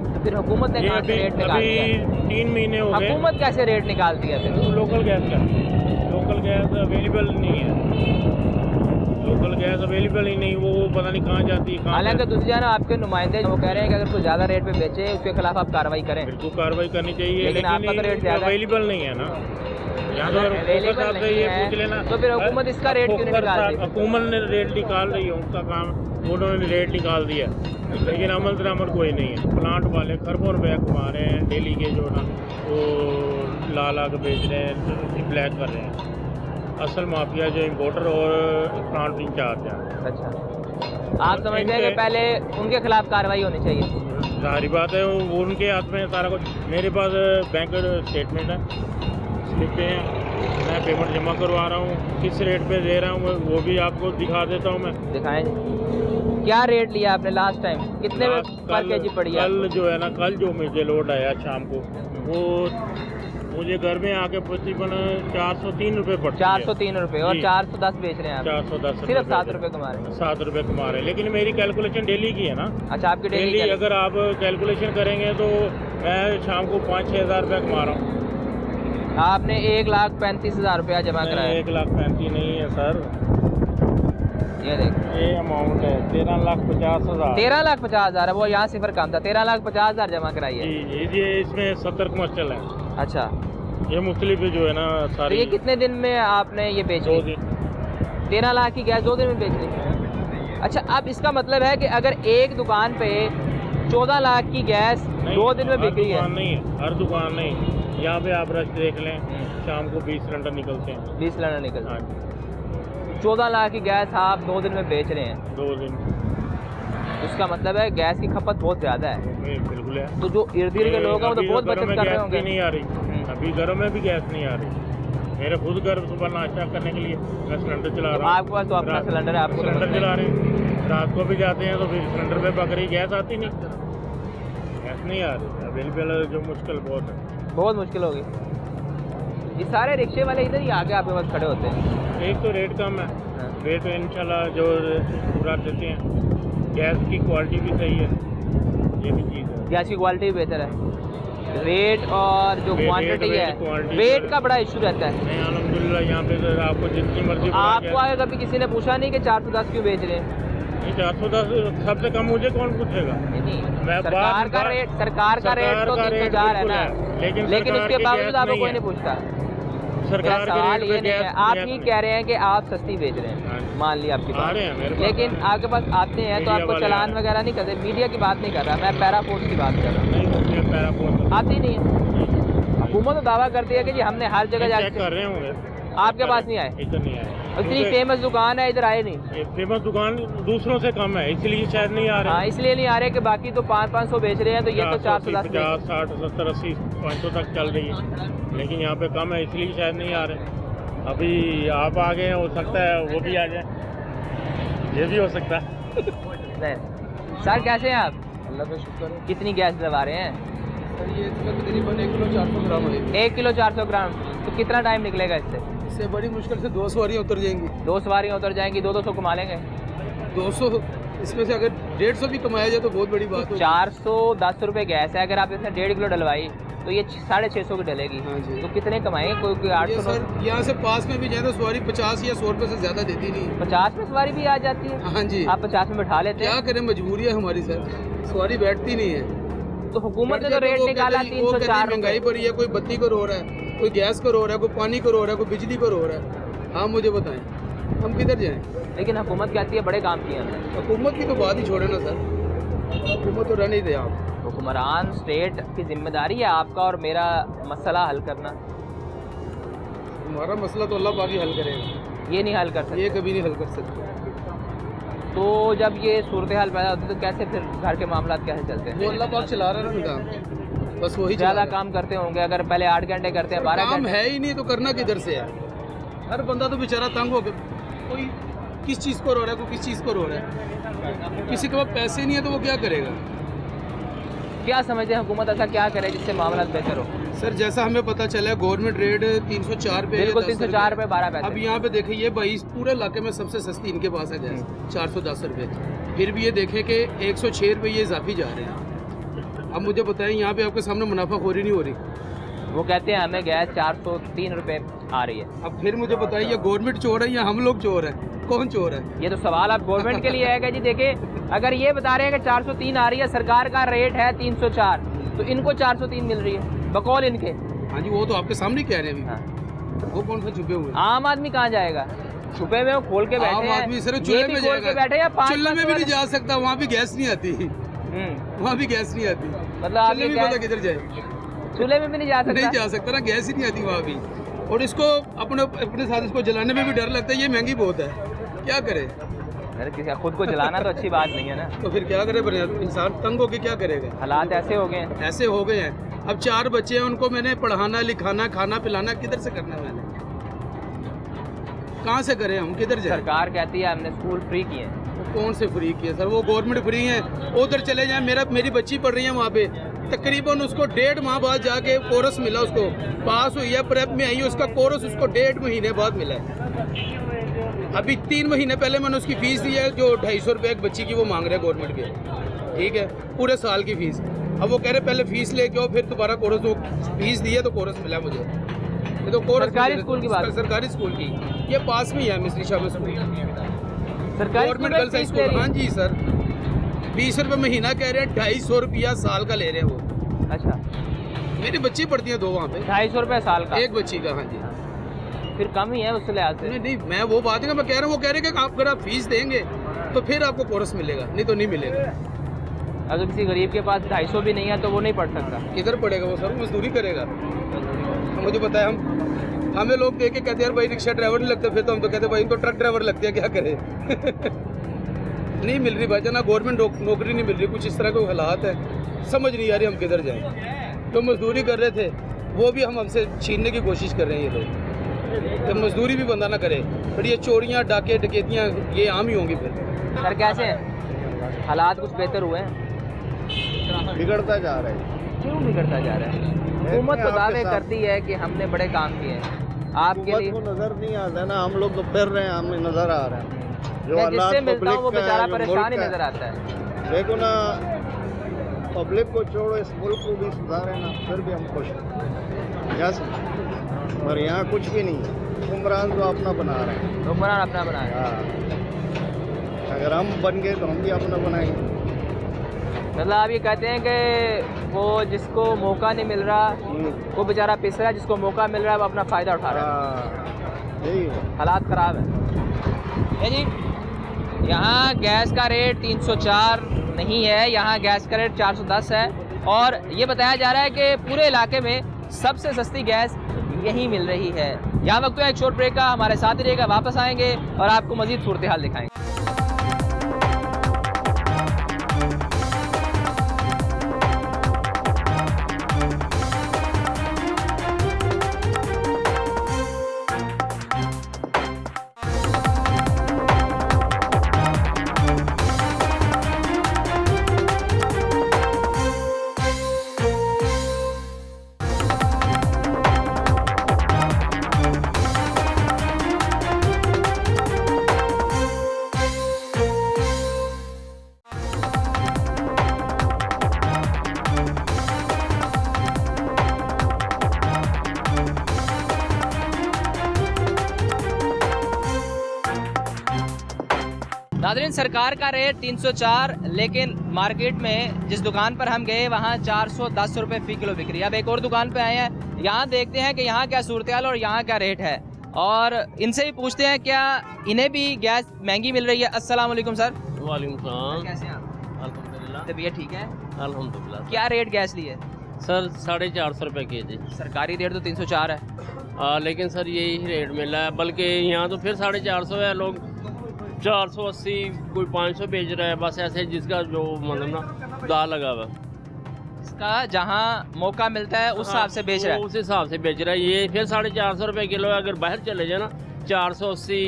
तो फिर हुकूमत ने ये कहाँ से रेट निकाल दिया? अभी 3 महीने हो गए। हुकूमत कैसे रेट निकालती है फिर? लोकल गैस का, लोकल गैस अवेलेबल नहीं है, लोकल गैस अवेलेबल ही नहीं, वो पता नहीं कहाँ जाती है, कहाँ हालांकि दूसरी जाना आपके नुमाइंदे वो कह रहे हैं कि अगर कोई ज़्यादा रेट पे बेचे उसके खिलाफ आप कार्रवाई करें, बिल्कुल कार्रवाई करनी चाहिए, लेकिन आपका तो रेट ज़्यादा है। अवेलेबल नहीं है ना। यहाँ तो अवेलेबल साहब से नहीं ये है, पूछ लेना, तो फिर हुकूमत इसका रेट क्यों नहीं निकालती? हुकूमत ने रेट निकाल रही है, उनका काम, उन्होंने रेट निकाल दिया, लेकिन अमल दरामद कोई नहीं है। प्लांट वाले खरबों रुपया कमा रहे हैं, डेली के जो ना वो ला के बेच रहे हैं, ब्लैक कर रहे हैं। असल माफिया जो इम्पोर्टर और प्लांट इंचार्ज हैं। अच्छा, आप समझते हैं कि पहले उनके खिलाफ कार्रवाई होनी चाहिए? जाहिर बात है, वो उनके हाथ में सारा कुछ। मेरे पास बैंक स्टेटमेंट है, स्लिपें हैं, मैं पेमेंट जमा करवा रहा हूँ, किस रेट पे दे रहा हूँ वो भी आपको दिखा देता हूँ मैं। दिखाएं क्या रेट लिया आपने लास्ट टाइम, कितने में पर केजी पड़ी है? कल जो है ना, कल जो मुझे लोड आया शाम को, वो मुझे घर में आके तकरीबन 403 रुपये पड़ते 403 रुपये, और 410 बेच रहे हैं आप? 410 सिर्फ 7 रुपये कमा रहे हैं? 7 रुपये कमा रहे हैं, लेकिन मेरी कैलकुलेशन डेली की है ना। अच्छा, आपकी डेली अगर आप कैलकुलेशन करेंगे तो मैं शाम को 5-6 हज़ार रुपये कमा रहा हूँ। आपने 1,35,000 रुपया जमा कराया? 1,35,000 नहीं है सर, ये देखो ये अमाउंट है 13,50,000। 13,50,000 है, वो यहाँ सिफर कम था, 13,50,000 जमा कराई है। जी, ये इसमें 70 कमर्शियल है। अच्छा, ये मुख्तलिफ जो है ना तो सारी। ये कितने दिन में आपने ये बेच 2 ली? दिन। 13 लाख की गैस 2 दिन में बेच ली? अच्छा, अब इसका मतलब है कि अगर एक दुकान पे 14 लाख की गैस 2 दिन में बिक रही है? नहीं है, हर दुकान नहीं। यहाँ पे आप रश देख लें, शाम को 20 सिलेंडर निकलते हैं। 20 सिलेंडर निकलते हाँ, हैं। 14 लाख की गैस आप 2 दिन में बेच रहे हैं, 2 दिन। उसका मतलब है गैस की खपत बहुत ज़्यादा है। बिल्कुल है। तो जो इर्द गिर्द के लोग हैं वो तो अभी बहुत घरों बचत में कर रहे गैस होंगे। भी नहीं आ रही, अभी घरों में भी गैस नहीं आ रही। मेरे खुद घर सुबह नाश्ता करने के लिए मैं सिलेंडर चला रहा हूँ। आपके पास तो अपना सिलेंडर है, आपको सिलेंडर चला रहे हैं, रात को भी जाते हैं तो फिर सिलेंडर पे पक रही, गैस आती नहीं, गैस नहीं आ रही अवेलेबल, जो मुश्किल बहुत है, बहुत मुश्किल होगी। ये सारे रिक्शे वाले इधर ही आके आपके पास खड़े होते हैं। एक तो रेट कम है, रेट इंशाल्लाह जो पूरा देते हैं, गैस की क्वालिटी भी सही है, ये भी चीज़ है। गैस की क्वालिटी भी बेहतर है, रेट और जो क्वांटिटी है, quantity वेट का बड़ा इशू रहता है। नहीं, अल्हम्दुलिल्लाह यहाँ पे तो आपको जितनी मर्जी आपको आगे कभी किसी ने पूछा नहीं कि 410 क्यों बेच रहे हैं? 410 सबसे कम मुझे कौन पूछेगा? नहीं, मैं सरकार का रेट तो 304 है ना, लेकिन उसके बावजूद आपको कोई नहीं पूछता। सरकार मेरा सवाल ये नहीं है, आप ही कह रहे हैं कि आप सस्ती बेच रहे हैं, मान लिया आपकी आ बात, रहे हैं मेरे पास, लेकिन आपके पास आते हैं तो मीडिया आपको वाले चलान आ रहे वगैरह नहीं करते। मीडिया की बात नहीं कर रहा मैं, पैरा फोर्स की बात कर रहा हूँ। नहीं मुझे पैरा फोन आती नहीं है, हुकूमत तो दावा करती है कि जी हमने हर जगह चेक जाके। कर रहे होंगे, आपके पास नहीं आए? इधर नहीं आए। इतनी फेमस दुकान है, इधर आए नहीं? फेमस दुकान दूसरों से कम है, इसलिए शायद नहीं आ रहे। हाँ, इसलिए नहीं आ रहे कि बाकी तो 500 बेच रहे हैं, तो ये तो 410 50, 60, 70, 80, 500 तक चल रही है, लेकिन यहाँ पे कम है, इसलिए शायद नहीं आ रहे। अभी आप आ गए, हो सकता है वो भी आ जाए, ये भी हो सकता है। सर कैसे हैं आप? अल्लाह का शुक्र है कितनी गैस दबा रहे हैं? सर, ये इसमें तकरीबन 1 किलो 400 ग्राम है। 1 किलो 400 ग्राम, तो कितना टाइम निकलेगा इससे? इससे बड़ी मुश्किल से 2 सवारियाँ उतर जाएंगी। 2 सवारियाँ उतर जाएंगी, 200 कमा लेंगे। 200 इसमें से अगर 150 भी कमाया जाए तो बहुत बड़ी बात होगी। 410 रुपये गैस है, अगर आप इसमें 1.5 किलो डलवाई तो ये 650 की डलेगी। हाँ जी। तो कितने कमाएंगे? कोई ये 800 सर यहाँ से पास में भी जाए तो सवारी 50 या 100 रुपये से ज़्यादा देती नहीं। 50 में सवारी भी आ जाती है? हाँ जी। आप 50 में बैठा लेते क्या हैं? करें, मजबूरी है हमारी सर, सवारी बैठती नहीं है। तो हुकूमत ने तो रेट निकाला 304 महंगाई बढ़ी है, कोई बत्ती को रो रहा है, कोई गैस को रो रहा है, कोई पानी को रो रहा है, कोई बिजली को रो रहा है। हाँ मुझे बताएं, हम किधर जाएं? लेकिन हुकूमत कहती है बड़े काम किए हमने। हुकूमत की तो बात ही छोड़े ना सर, हुकूमत तो रहने ही दे आप। हुक्मरान स्टेट की जिम्मेदारी है आपका और मेरा मसला हल करना। हमारा मसला तो अल्लाह पाक ही हल करेगा, ये नहीं हल कर सकते। ये कभी नहीं हल कर सकते। तो जब ये सूरत हाल पैदा होती है तो कैसे फिर घर के मामला कैसे चलते वो हैं? अल्लाह पाक चला रहा है ना काम, बस वही ज़्यादा काम करते होंगे, अगर पहले 8 घंटे करते हैं 12 काम घंटे। है ही नहीं तो करना किधर से है? हर बंदा तो बेचारा तंग हो गया, कोई किस चीज़ को रो रहा है, कोई किस चीज़ को रो रहा है। किसी के पास पैसे नहीं है तो वो क्या करेगा? क्या समझते हैं हुकूमत ऐसा क्या करे जिससे मामला बेहतर हो? सर जैसा हमें पता चला है गवर्नमेंट रेट 304 पे बिल्कुल 304 रुपये 12 पैसे। अब यहाँ पे देखिए ये भाई पूरे इलाके में सबसे सस्ती इनके पास है गैस 410 रुपये। फिर भी ये देखें कि 106 रुपये ये इजाफी जा रहे हैं। अब मुझे बताएं यहाँ पे आपके सामने मुनाफाखोरी नहीं हो रही? वो कहते हैं हमें गैस 403 रुपये आ रही है। अब फिर मुझे बताइए ये गवर्नमेंट चोर है या हम लोग चोर हैं? कौन चोर है? ये तो सवाल आप गवर्नमेंट के लिए है कि जी देखिए अगर ये बता रहे हैं कि 403 आ रही है, सरकार का रेट है 304, तो इनको 403 मिल रही है बकौल इनके। हाँ जी वो तो आपके सामने कह रहे हैं हाँ। अभी। वो कौन सा छुपे हुए हैं? आम आदमी कहाँ जाएगा? छुपे में वो खोल के बैठे आम हैं। आदमी सर ये चूल्हे भी में खोल के बैठे हैं, जाएगा, 5 चूल्हे में भी नहीं जा सकता, वहाँ भी गैस नहीं आती, वहाँ भी गैस नहीं आती। मतलब आप चूल्हे ये में क्या- पता किधर जाए? चूल्हे में भी नहीं जा नहीं सकता। जा सकता ना, गैस ही नहीं आती वहाँ भी। और इसको अपने साथ इसको जलाने में भी डर लगता है, ये महंगी बहुत है, क्या करे? अरे किसी खुद को जलाना तो अच्छी बात नहीं है ना। तो फिर क्या करे इंसान, तंग होके क्या करेगा? हालात ऐसे हो गए हैं। ऐसे हो गए हैं। अब 4 बच्चे हैं, उनको मैंने पढ़ाना लिखाना खाना पिलाना किधर से करना है? मैंने कहाँ से करें हम, किधर जाए? सरकार कहती है हमने स्कूल फ्री किए हैं। कौन से फ्री किए सर? वो गवर्नमेंट फ्री है, उधर चले जाएं। मेरी बच्ची पढ़ रही है वहाँ पे, तकरीबन उसको 1.5 माह बाद जाके कोर्स मिला, उसको पास हुई है, प्रेप में आई है, उसका कोर्स उसको 1.5 महीने बाद मिला है। अभी 3 महीने पहले मैंने उसकी फीस दी है जो 250 रुपये एक बच्ची की वो मांग रहे हैं गवर्नमेंट के, ठीक है, पूरे साल की फीस। अब वो कह रहे पहले फीस लेके आओ फिर दोबारा कोर्स दो, फीस दी है तो कोर्स मिला मुझे। ये तो कोर्स सरकारी स्कूल की बात है। सरकारी स्कूल की, ये पास में ही है मिस्री शाह में स्कूल, सरकारी गवर्नमेंट स्कूल में गर्ल्स हाई फीस ले स्कूल। रही हाँ है। जी सर, 20 रुपये महीना कह रहे हैं, 250 रुपया साल का ले रहे हैं वो। अच्छा, मेरी बच्ची पढ़ती है 2 वहाँ पे, 250 रुपये साल का, एक बच्ची का। हाँ जी, फिर कम ही है उस लिहाज से। नहीं मैं वो बात है ना, मैं कह रहा हूँ, वो कह रहे हैं कि आप अगर आप फीस देंगे तो फिर आपको कोर्स मिलेगा, नहीं तो नहीं मिलेगा। अगर किसी गरीब के पास 250 भी नहीं है तो वो नहीं पढ़ सकता। किधर पड़ेगा वो सर? मजदूरी करेगा। मुझे पता है, हमें लोग देख के कहते हैं यार भाई रिक्शा ड्राइवर नहीं लगता, फिर तो हम तो कहते हैं भाई इनको ट्रक ड्राइवर लगते हैं, क्या करे? नहीं मिल रही भाईजान, गवर्नमेंट नौकरी नहीं मिल रही, कुछ इस तरह के हालात है, समझ नहीं आ रही हम किधर जाएं। तो मजदूरी कर रहे थे, वो भी हम हमसे छीनने की कोशिश कर रहे हैं ये लोग। तो मजदूरी भी बंदा ना करे, फिर ये चोरियाँ डाके डकैतियाँ ये आम ही होंगी। फिर सर कैसे हैं हालात? कुछ बेहतर हुए हैं? बिगड़ता जा रहा है। क्यों बिगड़ता जा रहा है? हुकूमत तो दावे करती है कि हमने बड़े काम किए हैं, आपके लिए को नजर नहीं आता ना, हम लोग तो फिर रहे हैं, हमें नजर आ रहा है जो मैं हालात जिससे मिलता पब्लिक हूँ वो का है, बेचारा जो परेशान मुल्क ही का नजर है। आता है। देखो ना, पब्लिक को छोड़ो, इस मुल्क को भी सुधारे ना, फिर भी हम खुश हैं। यस, पर यहाँ कुछ भी नहीं है, हुक्मरान तो अपना बना रहे हैं। हुक्मरान अपना बना है। हाँ, अगर हम बन गए तो हम भी अपना बनाएंगे। मतलब आप ये कहते हैं कि वो जिसको मौका नहीं मिल रहा वो बेचारा पिस रहा है, जिसको मौका मिल रहा है वो अपना फ़ायदा उठा रहा है। हाँ, यही है। हालात ख़राब है जी। यहाँ गैस का रेट 304 नहीं है, यहाँ गैस का रेट 410 है और ये बताया जा रहा है कि पूरे इलाके में सबसे सस्ती गैस यहीं मिल रही है। यहाँ वक्त है एक शॉर्ट ब्रेक का, हमारे साथ ही रहेगा, वापस आएंगे और आपको मज़ीद सूरत हाल दिखाएंगे। नाज़रीन, सरकार का रेट 304, लेकिन मार्केट में जिस दुकान पर हम गए वहाँ 410 रुपये फ़ी किलो बिक रही है। अब एक और दुकान पे आए हैं, यहाँ देखते हैं कि यहाँ क्या सूरत हाल और यहाँ क्या रेट है और इनसे भी पूछते हैं क्या इन्हें भी गैस महंगी मिल रही है। अस्सलाम वालेकुम सर। वालेकुम सलाम। कैसे हैं आप? अल्हम्दुलिल्लाह। तबीयत ठीक है? अल्हम्दुलिल्लाह। क्या रेट गैस ली है? सर 450 रुपये केजी। सरकारी रेट तो 304 है। लेकिन सर यही रेट मिला है, बल्कि यहाँ तो फिर 450 है, लोग 480, कोई 500 बेच रहा है, बस ऐसे जिसका जो मतलब ना दाल लगा हुआ, इसका जहाँ मौका मिलता है उस हिसाब से बेच रहा है। उस हिसाब से बेच रहा है। ये फिर 450 रुपये किलो है। अगर बाहर चले जाए ना 480,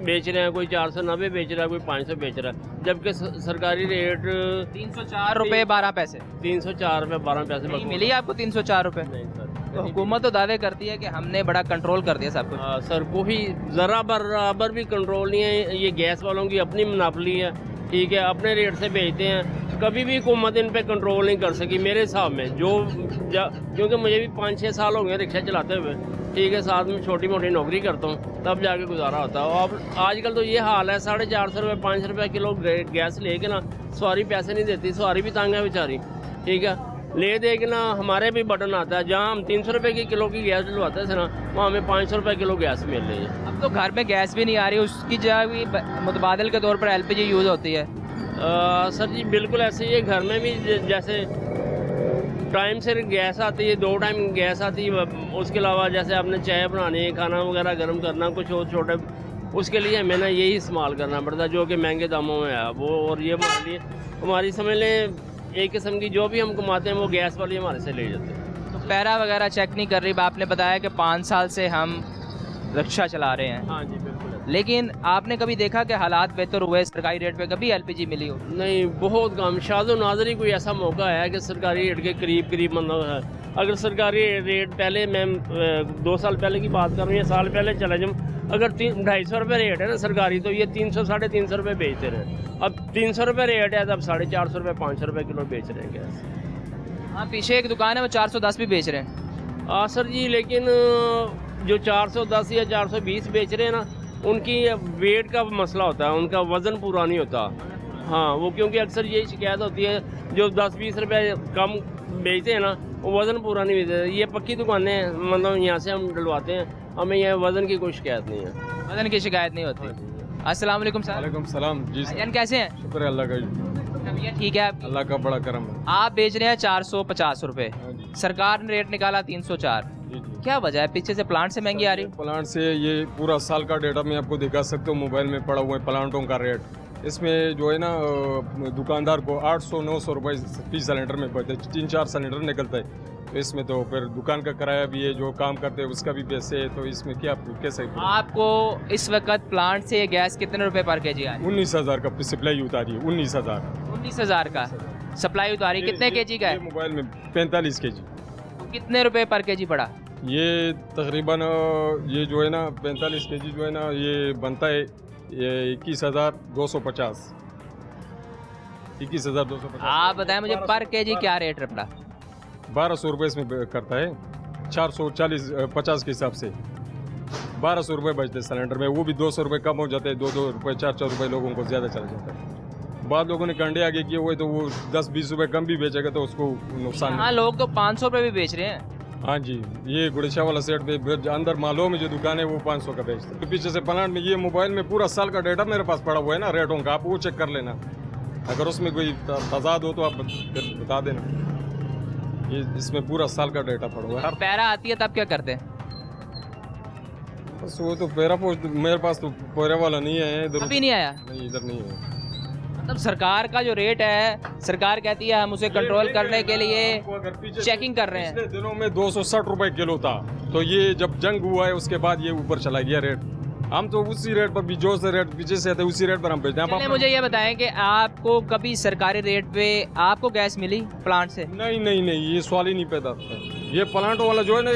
बेच रहे हैं, कोई 490 बेच रहा है, कोई 500 बेच रहा है, जबकि सरकारी रेट 304 रुपये 12 पैसे 304 रुपये 12 पैसे नहीं मिली आपको 304 रुपये? नहीं सर। तो हुकूमत तो दावे करती है कि हमने बड़ा कंट्रोल कर दिया सब कुछ। सर कोई ज़रा बराबर भी कंट्रोल नहीं है। ये गैस वालों की अपनी मुनाफली है, ठीक है, अपने रेट से बेचते हैं। कभी भी हुकूमत इन पे कंट्रोल नहीं कर सकी मेरे हिसाब में। क्योंकि मुझे भी 5-6 साल हो गए रिक्शा चलाते हुए, ठीक है, साथ में छोटी मोटी नौकरी करता हूँ, तब जाके गुजारा होता है। और आजकल तो ये हाल है, 450 रुपये 500 रुपये किलो गैस लेके ना सवारी पैसे नहीं देती, सवारी भी तंग है बेचारी, ठीक है, ले दे के ना हमारे भी बटन आता है। जहाँ हम 300 रुपये की किलो की गैस डलवाते थे ना, वहाँ हमें 500 रुपये किलो गैस मिल रही है। अब तो घर में गैस भी नहीं आ रही, उसकी जगह भी मुतबादल के तौर पर LPG यूज़ होती है। सर जी बिल्कुल ऐसे ही है। घर में भी जैसे टाइम से गैस आती है, 2 टाइम गैस आती है। उसके अलावा जैसे आपने चाय बनानी है, खाना वगैरह गर्म करना, कुछ और छोटे, उसके लिए हमें ना यही इस्तेमाल करना पड़ता है, जो कि महंगे दामों में है वो। और ये हमारे लिए हमारी समझ लें एक किस्म की जो भी हम कमाते हैं वो गैस वाली हमारे से ले जाते हैं। तो पैरा वगैरह चेक नहीं कर रही? आपने बताया कि 5 साल से हम रिक्शा चला रहे हैं। हाँ जी बिल्कुल। लेकिन आपने कभी देखा कि हालात बेहतर हुए, सरकारी रेट पे कभी LPG मिली हो? नहीं, बहुत कम। शायद नाज़री कोई ऐसा मौका है कि सरकारी रेट के करीब मतलब है। अगर सरकारी रेट पहले, मैं 2 साल पहले की बात कर रही हूँ, साल पहले चले जाऊँ, अगर 250 रुपये रेट है ना सरकारी, तो ये 300-350 रुपये बेचते रहे। अब 300 रुपये रेट है, तब 450 रुपये 500 रुपये किलो बेच रहे हैं गैस। हाँ, पीछे एक दुकान है वो 410 भी बेच रहे हैं। सर जी, लेकिन जो 410 या 420 बेच रहे हैं ना, उनकी वेट का मसला होता है, उनका वज़न पूरा नहीं होता। हाँ, वो क्योंकि अक्सर यही शिकायत होती है, जो 10-20 रुपये कम बेचते हैं ना, वो वज़न पूरा नहीं बेचते। ये पक्की दुकानें हैं, मतलब यहाँ से हम डलवाते हैं, हमें यह वज़न की कोई शिकायत नहीं है। वज़न की शिकायत नहीं होती। अस्सलाम वालेकुम सर। वालेकुम सलाम जी। भाईजान कैसे हैं? शुक्र है अल्लाह का जी। तबीयत ठीक है आपकी? अल्लाह का बड़ा करम है। आप बेच रहे हैं 450 रुपये, हाँ जी। सरकार ने रेट निकाला 304। जी जी। क्या वजह है? पीछे से प्लांट से महंगी आ रही है? प्लांट से ये पूरा साल का डेटा मैं आपको दिखा सकता हूँ, मोबाइल में पड़ा हुआ है प्लांटों का रेट। इसमें जो है ना दुकानदार को 800-900 रुपये फी सिलेंडर में पड़ते हैं, 3-4 सिलेंडर निकलता है। तो इसमें तो फिर दुकान का किराया भी है, जो काम करते हैं उसका भी पैसे है, तो इसमें क्या कैसे? आपको इस वक्त प्लांट से ये गैस कितने रुपए पर केजी आ रही है? 19,000 का सप्लाई उतारी है। 19,000 का सप्लाई उतारी। कितने केजी का है? मोबाइल में 45 केजी। कितने रुपए पर केजी पड़ा? ये तकरीबन ये जो है ना 45 केजी जो है ना, ये बनता है ये 21,250। 21,250। आप बताएं मुझे पर केजी क्या रेट पड़ा? 1200 रुपये इसमें करता है, 440-50 के हिसाब से 1200 रुपये बचते सिलेंडर में। वो भी 200 रुपये कम हो जाते हैं, 2-2 रुपये 4-4 रुपये लोगों को ज़्यादा चला जाता है। बाद लोगों ने कंडे आगे किए हुए, तो वो 10-20 रुपये कम भी बेचेगा तो उसको नुकसान। हाँ, लोग तो 500 रुपये भी बेच रहे हैं। हाँ जी, ये गुड़िशा वाला सेट पे अंदर मालों में जो दुकान है वो 500 का बेचते हैं। पीछे से प्लांट में ये मोबाइल में पूरा साल का डेटा मेरे पास पड़ा हुआ है ना रेटों का, आप वो चेक कर लेना। अगर उसमें कोई तजाद हो तो आप फिर बता देना। ये इसमें पूरा साल का डेटा पड़ा हुआ है। पैरा आती है तब क्या करते हैं? बस वो तो पैरा पोस्ट मेरे पास तो पैरा वाला नहीं है इधर। अभी नहीं आया? नहीं, इधर नहीं है। मतलब सरकार का जो रेट है, सरकार कहती है हम उसे कंट्रोल करने के लिए चेकिंग कर रहे हैं। पिछले दिनों में 260 रुपए किलो था, तो ये जब जंग हुआ है उसके बाद ये ऊपर चला गया रेट। हम तो उसी रेट पर भी, जो से रेट पीछे से आते उसी रेट पर हम बेचते हैं। चलिए मुझे ये बताएं कि आपको कभी सरकारी रेट पे आपको गैस मिली प्लांट से? नहीं, ये सवाल ही नहीं पैदा होता है। ये प्लांटों वाला जो है ना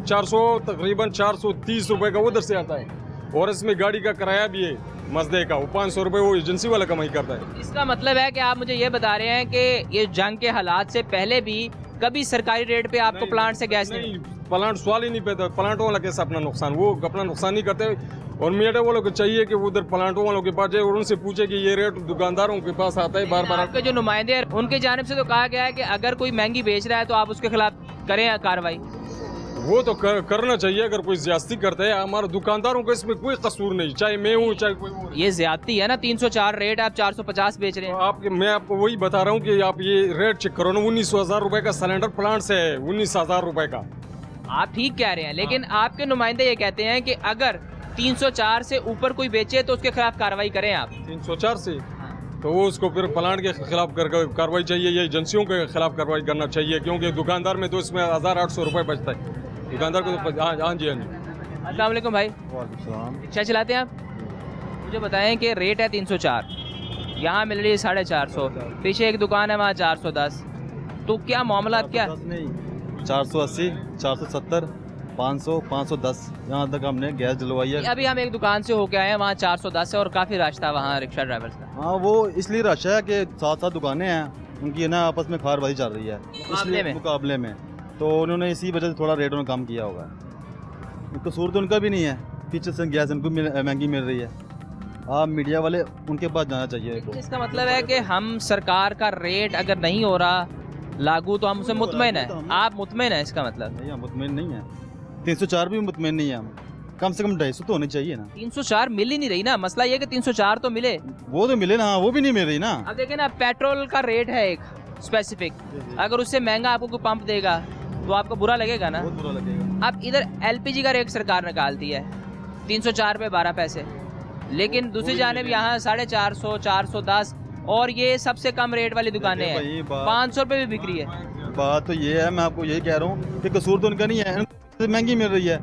400 तकरीबन 430 रुपए का उधर से आता है, और इसमें गाड़ी का किराया भी है मजदे का, वो 500 रुपये वो एजेंसी वाला कमाई करता है। इसका मतलब है कि आप मुझे ये बता रहे हैं कि ये जंग के हालात से पहले भी कभी सरकारी रेट पे आपको प्लांट से गैस नहीं? प्लांट सवाल ही नहीं पैदा। प्लांटों वाला कैसे अपना नुकसान, वो अपना नुकसान नहीं करते। और मीडिया वालों को चाहिए कि वो उधर प्लांटों वालों के पास जाए और उनसे पूछे कि ये रेट दुकानदारों के पास आता है बार-बार। आपके जो नुमाइंदे हैं उनकी जानिब से तो कहा गया है कि अगर कोई महंगी बेच रहा है तो आप उसके खिलाफ करें कार्रवाई। वो तो करना चाहिए। अगर कोई ज्यादती करता है, हमारे दुकानदारों को इसमें कोई कसूर नहीं, चाहे मैं हूँ चाहे कोई और। ये ज्यादती है ना, 304 रेट आप 450 बेच रहे हैं। मैं आपको वही बता रहा हूँ कि आप ये रेट चेक करो ना, 19,000 रुपए का सिलेंडर प्लांट से है, 19,000 रुपए का। आप ठीक कह रहे हैं, लेकिन आपके नुमाइंदे ये कहते हैं कि अगर 304 से ऊपर कोई बेचे तो उसके खिलाफ कार्रवाई करें आप। 304 से तो वो उसको फिर प्लांट के खिलाफ कार्रवाई चाहिए, या एजेंसियों के खिलाफ कार्रवाई करना चाहिए, क्योंकि दुकानदार में तो इसमें 1,800 रुपये बचता है दुकानदार को तो। हाँ जी। अस्सलाम वालेकुम भाई। रिक्शा चलाते हैं आप? मुझे बताएं कि रेट है 304, यहाँ मिल रही है 450, पीछे एक दुकान है वहाँ 410, तो क्या मामला क्या? 480, 470, 500, 510 यहाँ तक हमने गैस जलवाई है। अभी हम एक दुकान से होके आए हैं, वहाँ 410 है और काफ़ी रश था वहाँ रिक्शा ड्राइवर्स का। हाँ, वो इसलिए रश है कि 7-7 दुकानें हैं, उनकी ना आपस में खारबाजी चल रही है, इसलिए मुकाबले में, तो उन्होंने इसी वजह से थोड़ा रेट उन्होंने कम किया होगा। कसूर तो उनका भी नहीं है, पीछे से गैस उनको महंगी मिल रही है। आप मीडिया वाले उनके पास जाना चाहिए। इसका मतलब है कि हम सरकार का रेट अगर नहीं हो रहा लागू तो हम उससे मुतमईन है। आप मुतमईन है इसका मतलब? नहीं, हम मुतमईन नहीं है। 304 भी मुतमईन नहीं है हम, कम से कम 250 तो होनी चाहिए ना। 304 मिल ही नहीं रही ना, मसला ये कि 304 तो मिले, वो तो मिले ना, वो भी नहीं मिल रही ना। अब देखें ना, पेट्रोल का रेट है एक स्पेसिफिक, अगर उससे महंगा आपको कोई पंप देगा तो आपको बुरा लगेगा ना। बहुत बुरा लगेगा। अब इधर एलपीजी का रेट सरकार निकालती है 304 रुपये 12 पैसे, लेकिन दूसरी जानिब यहाँ 450, 410 और ये सबसे कम रेट वाली दुकानें हैं 500 रुपये भी बिक्री है। बात तो ये है, मैं आपको यही कह रहा हूँ कि कसूर तो उनका नहीं है, महंगी मिल रही है।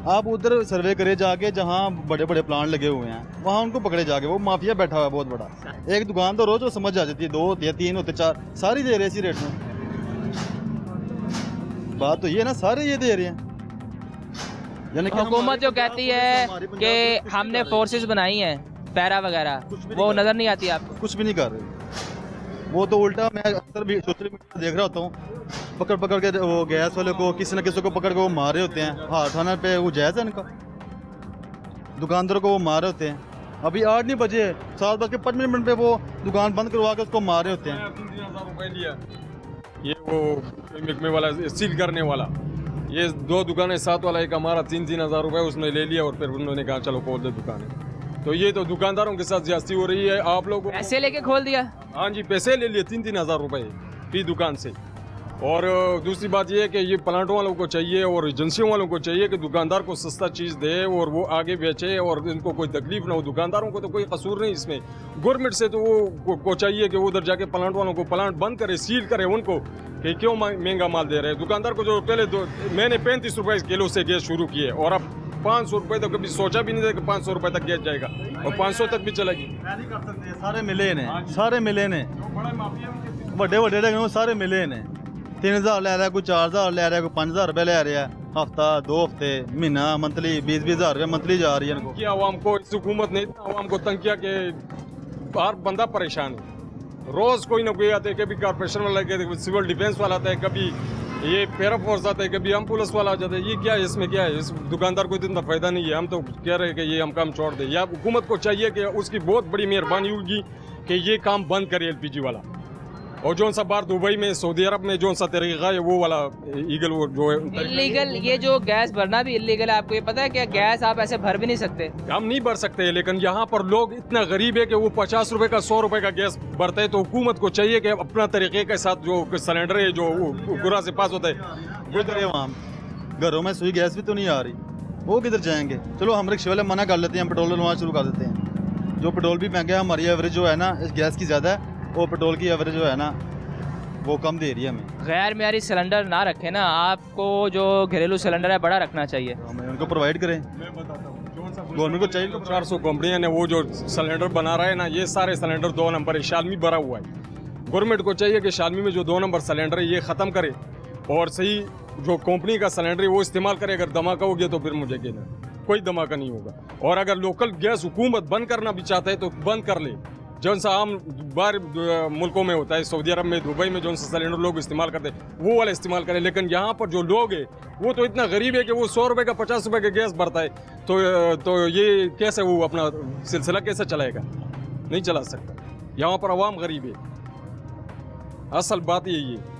आप उधर सर्वे करे जाके जहाँ बड़े बड़े प्लांट लगे हुए हैं, वहाँ उनको पकड़े जाके, वो माफिया बैठा हुआ है बहुत बड़ा। एक दुकान तो रोज वो समझ आ जाती है, 2 होती है, 3 होते, 4 सारी दे रहे इसी रेट में। बात तो ये ना, सारे ये दे रहे हैं। यानी कि हुकूमत जो कहती है कि हमने फोर्सेस बनाई हैं पैरा वगैरह, वो नजर नहीं आती आपको? कुछ भी नहीं कर रहे वो तो उल्टा। मैं अक्सर भी सोशल मीडिया देख रहा होता हूँ, पकड़ के वो गैस वाले को किसी न किसी को पकड़ के वो मार रहे होते हैं। हाँ, थाना पे वो जायज़ है इनका, दुकानदारों को वो मार रहे होते हैं। अभी 8 नहीं बजे, 7:05 पे वो दुकान बंद करवा के उसको मार रहे होते हैं। 3,000 रुपये लिया ये वो महकमे वाला सील करने वाला, ये 2 दुकानें साथ वाला एक हमारा 3,000 रुपये उसने ले लिया और फिर उन्होंने कहा चलो खोल दे दुकानें। तो ये तो दुकानदारों के साथ ज्यादती हो रही है। आप लोग पैसे लेके खोल दिया? हाँ जी, पैसे ले लिए 3,000 रुपये फी दुकान से। और दूसरी बात ये है कि ये प्लांटों वालों को चाहिए और एजेंसियों वालों को चाहिए कि दुकानदार को सस्ता चीज़ दे और वो आगे बेचे और इनको कोई तकलीफ ना हो। दुकानदारों को तो कोई कसूर नहीं इसमें, गवर्नमेंट से तो वो को चाहिए कि उधर जाके प्लांट वालों को प्लांट बंद करे, सील करे उनको कि क्यों महंगा माल दे रहे हैं। दुकानदार को जो पहले मैंने 35 रुपये किलो से गैस शुरू किए और अब 500 रुपये तो कभी सोचा भी नहीं था कि 500 रुपये तक गैस जाएगा और 500 तक भी चलेगी। सारे मिले ने, सारे मिले ने, बड़े बड़े सारे मिले ने। 3,000 ले रहा है, कोई 4,000 ले रहा है, कोई 5,000 रुपये ले रहा है, हफ्ता 2 हफ्ते महीना मंथली 20,000 रुपये मंथली जा रही है इनको। क्या आवाम को, इस हुकूमत ने इतना आवाम को तंग किया कि हर बंदा परेशान है। रोज़ कोई ना कोई आते हैं, कभी कारपोरेशन वाला, कभी सिविल डिफेंस वाला आता है, कभी ये पैरा फोर्स आता है, कभी एम्बुलेंस वाला आ जाता है। ये क्या है, इसमें क्या है? इस दुकानदार को इतना फ़ायदा नहीं है। हम तो कह रहे हैं कि ये हम काम छोड़ दें, या हुकूमत को चाहिए कि उसकी बहुत बड़ी मेहरबानी होगी कि ये काम बंद करे एलपीजी वाला। और जो सा बाहर दुबई में, सऊदी अरब में जो सा तरीका है वो वाला ईगल वो जो है इलीगल, ये जो गैस भरना भी इलीगल है। आपको ये पता है कि गैस आप ऐसे भर भी नहीं सकते? हम नहीं भर सकते, लेकिन यहाँ पर लोग इतना गरीब है कि वो 50 रुपए का 100 रुपए का गैस भरते हैं। तो हुकूमत को चाहिए कि अपना तरीके के साथ जो सिलेंडर है जो गुरा से पास होता है वो करे। वहाँ घरों में सुई गैस भी तो नहीं आ रही, वो किधर जाएंगे? चलो हम रिक्शे वाले मना कर लेते हैं, पेट्रोल डलवाना शुरू कर देते हैं। जो पेट्रोल भी महंगा है, हमारी एवरेज जो है ना इस गैस की ज़्यादा है, वो पेट्रोल की एवरेज जो है ना वो कम दे रही है हमें। गैर मेयारी सिलेंडर ना रखें ना, आपको जो घरेलू सिलेंडर है बड़ा रखना चाहिए। हमें उनको प्रोवाइड करें, मैं बताता हूँ गवर्नमेंट को चाहिए। 400 कंपनियां ने वो जो सिलेंडर बना रहा है ना, ये सारे सिलेंडर 2 नंबर है, शालमी भरा हुआ है। गवर्नमेंट को चाहिए कि शालमी में जो 2 नंबर सिलेंडर है ये ख़त्म करे और सही जो कंपनी का सिलेंडर है वो इस्तेमाल करे। अगर धमाका हो गया तो फिर मुझे कहना, कोई धमाका नहीं होगा। और अगर लोकल गैस हुकूमत बंद करना भी चाहता है तो बंद कर ले, जौन सा आम बाहर मुल्कों में होता है, सऊदी अरब में, दुबई में, जौन सा सिलेंडर लोग इस्तेमाल करते हैं वो वाला इस्तेमाल करें। लेकिन यहाँ पर जो लोग हैं वो तो इतना गरीब है कि वो 100 रुपये का 50 रुपये का गैस भरता है, तो ये कैसे वो अपना सिलसिला कैसे चलाएगा? नहीं चला सकता। यहाँ पर अवाम गरीब है, असल बात यही है।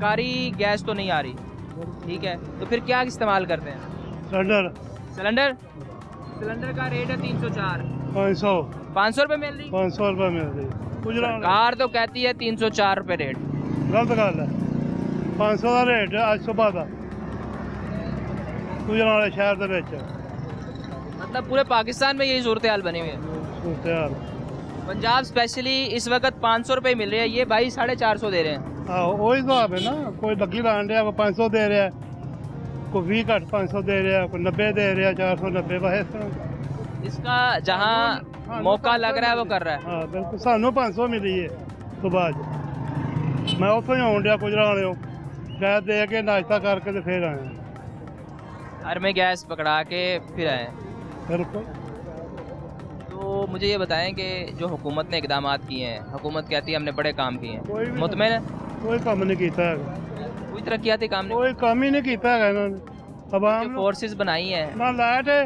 सरकारी गैस तो नहीं आ रही, ठीक है, तो फिर क्या इस्तेमाल करते हैं? सिलेंडर सिलेंडर सिलेंडर का रेट है 304, 500 500 रुपये मिल रही। 500 रुपये मिल रही गुजरात सरकार तो कहती है 304 रुपये रेट। गलत गल है 500 का रेट है आज सुबह का गुजरात शहर के विच मतलब पूरे पाकिस्तान में यही सूरत हाल बनी हुई है। सूरत हाल पंजाब स्पेशली इस वक्त 500 रुपये मिल रहे हैं, ये भाई 450 दे रहे हैं। आहो वही हिसाब है ना, कोई लगी लान रहा, कोई 500 दे रहा, कोई 20 घट 500 दे रहा, कोई 90 दे रहा, 490 बस इस तरह। इसका जहाँ मौका लग रहा है वो कर रहा है। हाँ बिल्कुल, सानू 500 मिली है सुबह च। मैं उत्थों ही आउन डिया गुजरात गैस दे के नाश्ता करके तो फिर आया। घर में गैस पकड़ा के फिर आए। बिल्कुल। तो मुझे ये बताएं कि जो हुकूमत ने इकदाम किए हैं, हुकूमत कहती है हमने बड़े काम किए कोई हैं, भी मुतमईन है? कोई काम नहीं किया है, कोई तरक्याती काम नहीं? कोई काम ही नहीं किया है इन्होंने। अब जो फोर्सेस बनाई हैं, ना लाइट है,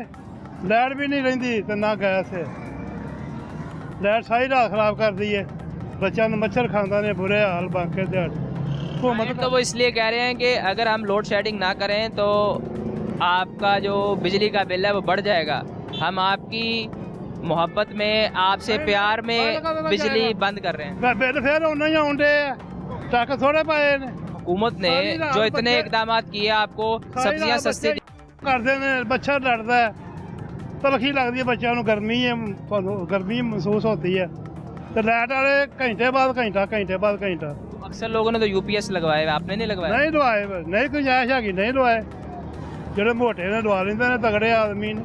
लाइट भी नहीं रही तो ना गैस है। लाइट सारी रात खराब कर दी है, बच्चों मच्छर खाता ने बुरे हाल बाकी हुकूमत तो वो इसलिए कह रहे हैं कि अगर हम लोड शेडिंग ना करें तो आपका जो बिजली का बिल है वो बढ़ जाएगा। हम आपकी मोहब्बत में, आपसे प्यार में बिजली बंद कर रहे हैं। बिल फिर उन्ना ही आउंडे टक थोड़े पाए ने। हुकूमत ने जो इतने इकदाम किए, आपको सब्जियां सस्ती करते ने, मच्छर लड़ता है, तलखी लगती है बच्चों को, गर्मी महसूस होती है, तो लाइट वाले घंटे बाद घंटा। अक्सर लोगों ने तो यूपीएस लगवाए, आपने नहीं लगवाया? नहीं लवाए, नहीं गुंजाइश हैगी, नहीं लवाए। जेडे मोटे ने लवा लेंदे ने, तगड़े आदमी ने।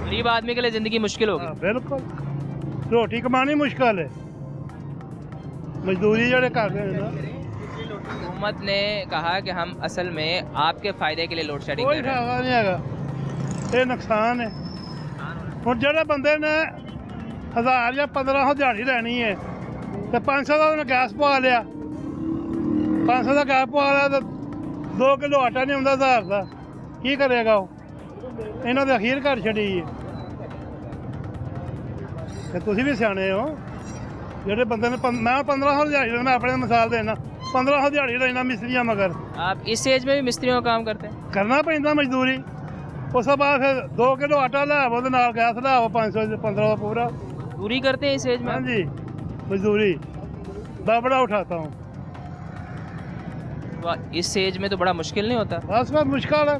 गरीब आदमी के लिए जिंदगी मुश्किल होगी। बिल्कुल, रोटी कमानी मुश्किल है, मजदूरी जड़े करते हैं ना। हुकूमत ने कहा कि हम असल में आपके फायदे के लिए लोड शेडिंग कोई कर रहे हैं। फायदा नहीं हैगा, ये नुकसान है। ਹੁਣ ਜਿਹੜੇ ਬੰਦੇ ਨੇ 1000 ਜਾਂ 1500 ਦਿਹਾੜੀ ਲੈਣੀ ਹੈ ਤੇ 500 ਦਾ ਉਹਨੇ ਗੈਸ ਪਵਾ ਲਿਆ, 500 ਦਾ ਗੈਸ ਪਵਾ ਲਿਆ ਤੇ 2 ਕਿਲੋ ਆਟਾ ਨਹੀਂ ਹੁੰਦਾ 1000 ਦਾ, ਕੀ ਕਰੇਗਾ ਉਹ? ਇਹਨਾਂ ਦੇ ਅਖੀਰ ਘਰ ਛੱਡੀ ਹੈ। ਤੇ ਤੁਸੀਂ ਵੀ ਸਿਆਣੇ ਹੋ, ਜਿਹੜੇ ਬੰਦੇ ਨੇ ਮੈਂ 1500 ਦਿਹਾੜੀ ਲੈਣਾ, ਮੈਂ ਆਪਣੇ ਮਿਸਾਲ ਦੇਣਾ, 1500 ਦਿਹਾੜੀ ਲੈਣਾ ਮਿਸਤਰੀਆਂ ਮਗਰ। आप इस एज में भी मिस्त्रियों का काम करते हैं? ਕਰਨਾ ਪੈਂਦਾ ਮਜ਼ਦੂਰੀ। ਉਸ ਤੋਂ ਬਾਅਦ ਫਿਰ 2 ਕਿਲੋ ਆਟਾ ਲੈ ਆਵੋ ਤੇ ਨਾਲ ਗੈਸ ਲੈ ਆਵੋ, 500 1500 पूरा। पूरी करते हैं इस एज में? हाँ जी, मजदूरी बड़ा उठाता हूँ। तो इस एज में तो बड़ा मुश्किल नहीं होता? बस बस मुश्किल है,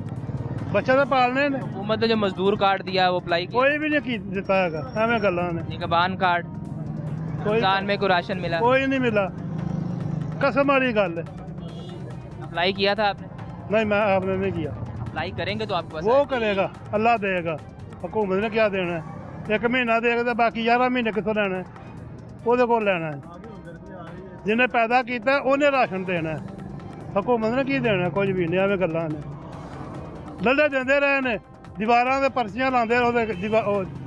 बच्चे तो पालने ने। हुकूमत ने जो मजदूर कार्ड दिया वो अप्लाई किया? कोई भी नहीं दिता है, एवं गल्लां ने। निगहबान कार्ड, रमजान में कोई राशन मिला? कोई नहीं मिला, कसम वाली गल है। अप्लाई किया था आपने? नहीं, मैं आपने नहीं किया। अप्लाई करेंगे तो आपको वो करेगा, अल्लाह देगा, हुकूमत ने क्या देना है? 1 महीना देगा तो बाकी 11 महीने कितों लेना है? ਉਹਦੇ ਕੋਲ ਲੈਣਾ ਹੈ। ਜਿਹਨੇ ਪੈਦਾ ਕੀਤਾ ਉਹਨੇ ਰਾਸ਼ਨ ਦੇਣਾ ਹੈ, हुकूमत ने की देना? कुछ भी नहीं, ਐਵੇਂ ਗੱਲਾਂ ਨੇ। ਲੱਲੇ ਦਿੰਦੇ ਰਹੇ ਨੇ, ਦੀਵਾਰਾਂ ਦੇ ਪਰਚੀਆਂ ਲਾਉਂਦੇ, ਉਹਦੇ